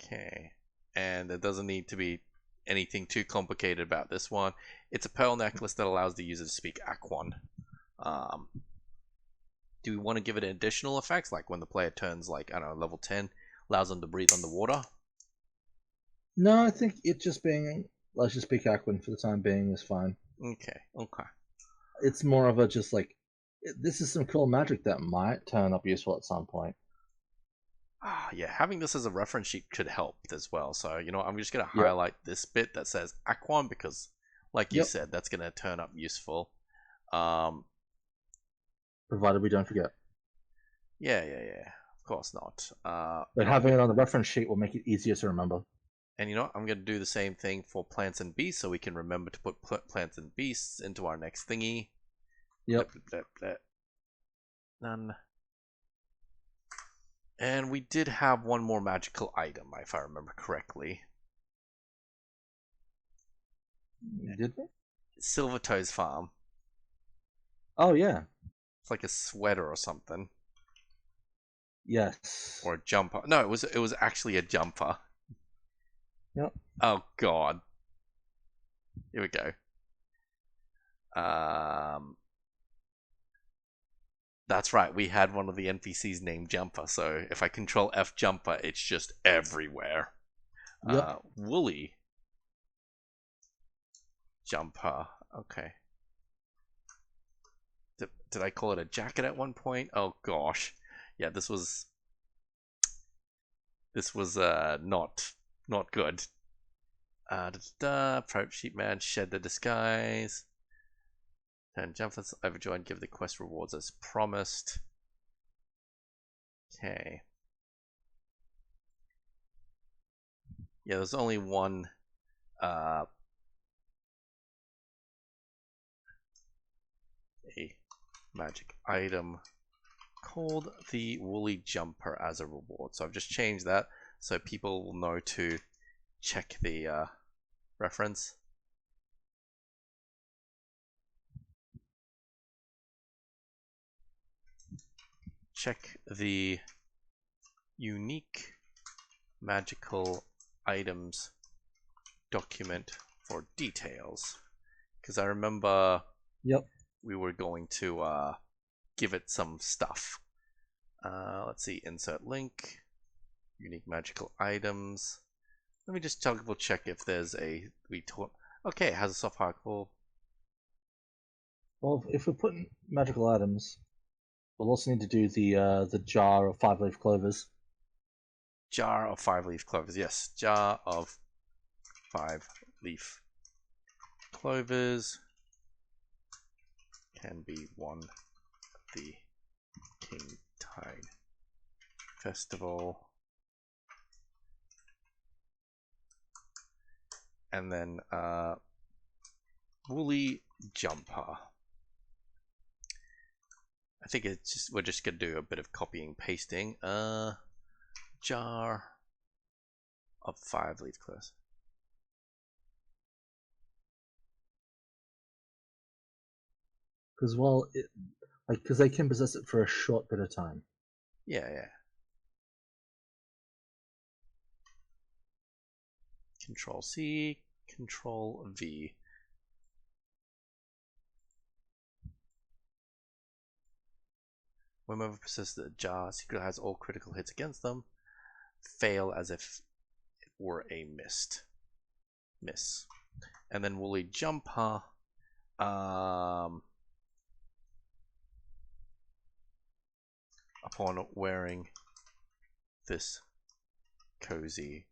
A: Okay. And it doesn't need to be anything too complicated about this one. It's a pearl necklace that allows the user to speak Aquan. Do we want to give it additional effects, like when the player turns, like, I don't know, level 10, allows them to breathe underwater?
B: No, I think it just being, let's just pick Aquin for the time being is fine.
A: Okay, okay.
B: It's more of a just like, this is some cool magic that might turn up useful at some point.
A: Yeah, having this as a reference sheet could help as well. So, I'm just going to
B: Yep.
A: highlight this bit that says Aquan because, like you said, that's going to turn up useful.
B: Provided we don't forget.
A: Yeah. Of course not.
B: But having it on the reference sheet will make it easier to remember.
A: And I'm going to do the same thing for plants and beasts so we can remember to put plants and beasts into our next thingy.
B: Yep.
A: None. And we did have one more magical item, if I remember correctly.
B: Did we?
A: Silvertoe's farm.
B: Oh, yeah.
A: It's like a sweater or something.
B: Yes.
A: Or a jumper. No, it was actually a jumper.
B: Yep.
A: Oh god. Here we go. That's right, we had one of the NPCs named Jumper, so if I control F Jumper, it's just everywhere.
B: Yep.
A: Woolly Jumper. Okay. Did I call it a jacket at one point? Oh gosh. Yeah, this was not good. Private Sheepman, shed the disguise. Turn jumpers overjoyed, give the quest rewards as promised. Okay. Yeah, there's only one a magic item called the Woolly Jumper as a reward. So I've just changed that so people will know to check the reference. Check the unique magical items document for details. Because I remember we were going to give it some stuff. Let's see, insert link, unique magical items. Let me just double check if there's okay, it has a soft particle.
B: Well, if we're putting magical items, we'll also need to do the jar of 5-leaf clovers.
A: Jar of 5-leaf clovers, yes. Jar of 5-leaf clovers can be won at the King Tide Festival. And then Woolly Jumper. I think we're just gonna do a bit of copying pasting. Jar of 5-leaf clovers.
B: Because they can possess it for a short bit of time.
A: Yeah. Control C, Control V. Whenever possesses the jar, secret has all critical hits against them. Fail as if it were a miss. And then Woolly Jumper. Upon wearing this cozy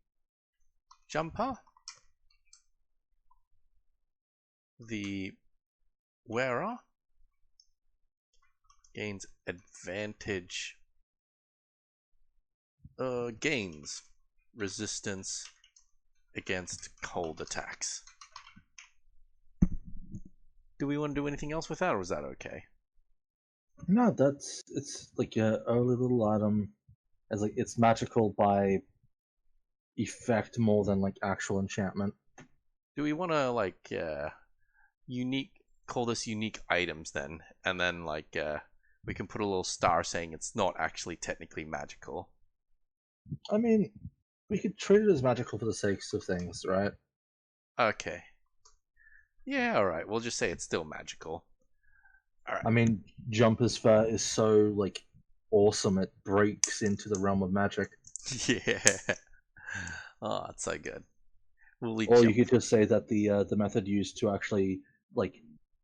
A: jumper, the wearer gains advantage, gains resistance against cold attacks. Do we want to do anything else with that, or is that okay?
B: No, it's like a early little item, as like it's magical by effect more than like actual enchantment.
A: Do we want to like call this unique items then, and then like we can put a little star saying it's not actually technically magical?
B: I mean, we could treat it as magical for the sakes of things, right?
A: Okay. Yeah, alright. We'll just say it's still magical. All right.
B: I mean, Jumper's Fair is so like awesome. It breaks into the realm of magic.
A: Yeah. Oh, it's so good. Woolly
B: Or you
A: jump.
B: could just say that the method used to actually like,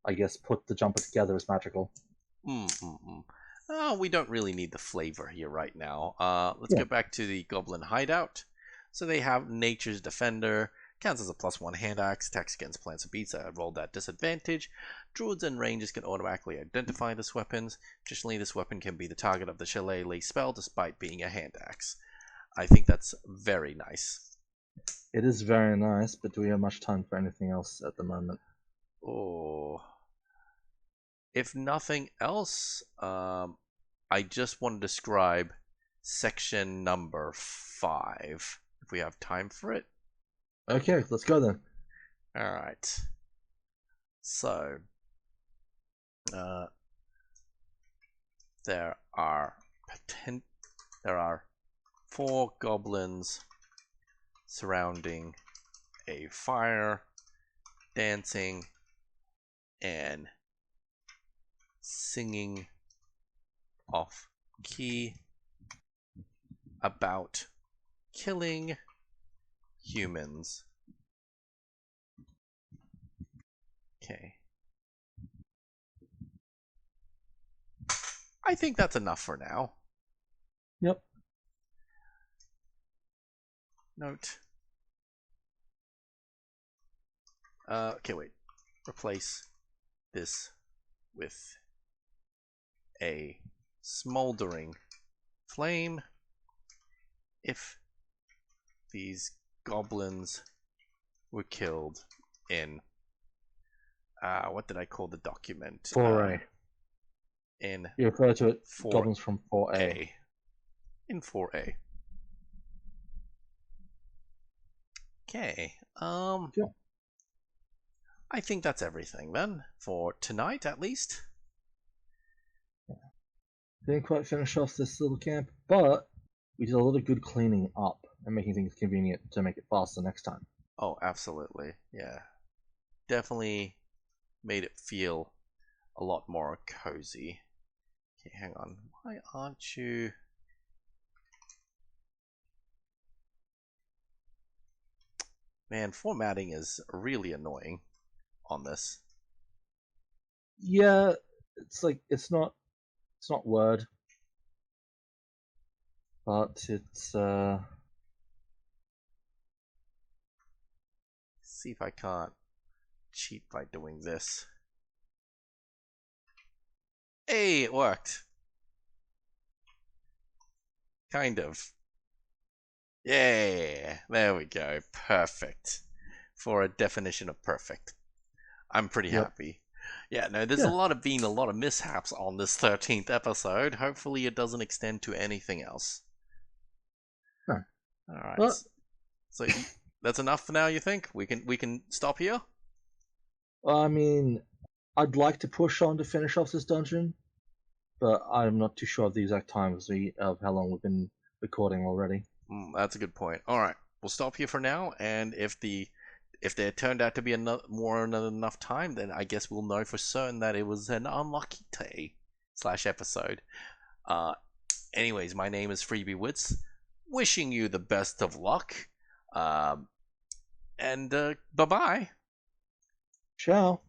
B: I guess, put the jumper together is magical.
A: Mm-mm-mm. Oh, we don't really need the flavor here right now. Let's
B: Yeah.
A: get back to the Goblin Hideout. So they have Nature's Defender, counts as a +1 hand axe, attacks against plants and beasts that rolled at disadvantage. Druids and rangers can automatically identify this weapons. Additionally, this weapon can be the target of the Shillelagh spell despite being a hand axe. I think that's very nice.
B: It is very nice, but do we have much time for anything else at the moment?
A: Oh. If nothing else, I just want to describe section number 5, if we have time for it.
B: Okay, let's go then.
A: All right. So, uh, there are there are 4 goblins surrounding a fire, dancing and singing off key about killing humans. Okay. I think that's enough for now.
B: Yep.
A: Note. Okay, wait. Replace this with a smoldering flame. If these goblins were killed in what did I call the document?
B: 4A.
A: In
B: You refer to it
A: 4A.
B: goblins from 4A.
A: In 4A. Okay.
B: Yeah.
A: I think that's everything then for tonight, at least.
B: Didn't quite finish off this little camp, but we did a lot of good cleaning up and making things convenient to make it faster next time.
A: Oh, absolutely. Yeah. Definitely made it feel a lot more cozy. Okay, hang on. Why aren't you... Man, formatting is really annoying on this.
B: Yeah, it's like it's not Word, but it's
A: See if I can't cheat by doing this. Hey, it worked. Kind of. Yeah, there we go. Perfect. For a definition of perfect. I'm pretty
B: yep.
A: happy. Yeah, no, there's
B: Yeah.
A: been a lot of mishaps on this 13th episode. Hopefully it doesn't extend to anything else.
B: No.
A: Alright.
B: But
A: So that's enough for now, you think? We can stop here?
B: I mean, I'd like to push on to finish off this dungeon, but I'm not too sure of the exact times of how long we've been recording already.
A: That's a good point. Alright. We'll stop here for now, and if there turned out to be more than enough time, then I guess we'll know for certain that it was an unlucky day / episode. Anyways, my name is Freebie Wits. Wishing you the best of luck. And bye bye.
B: Ciao.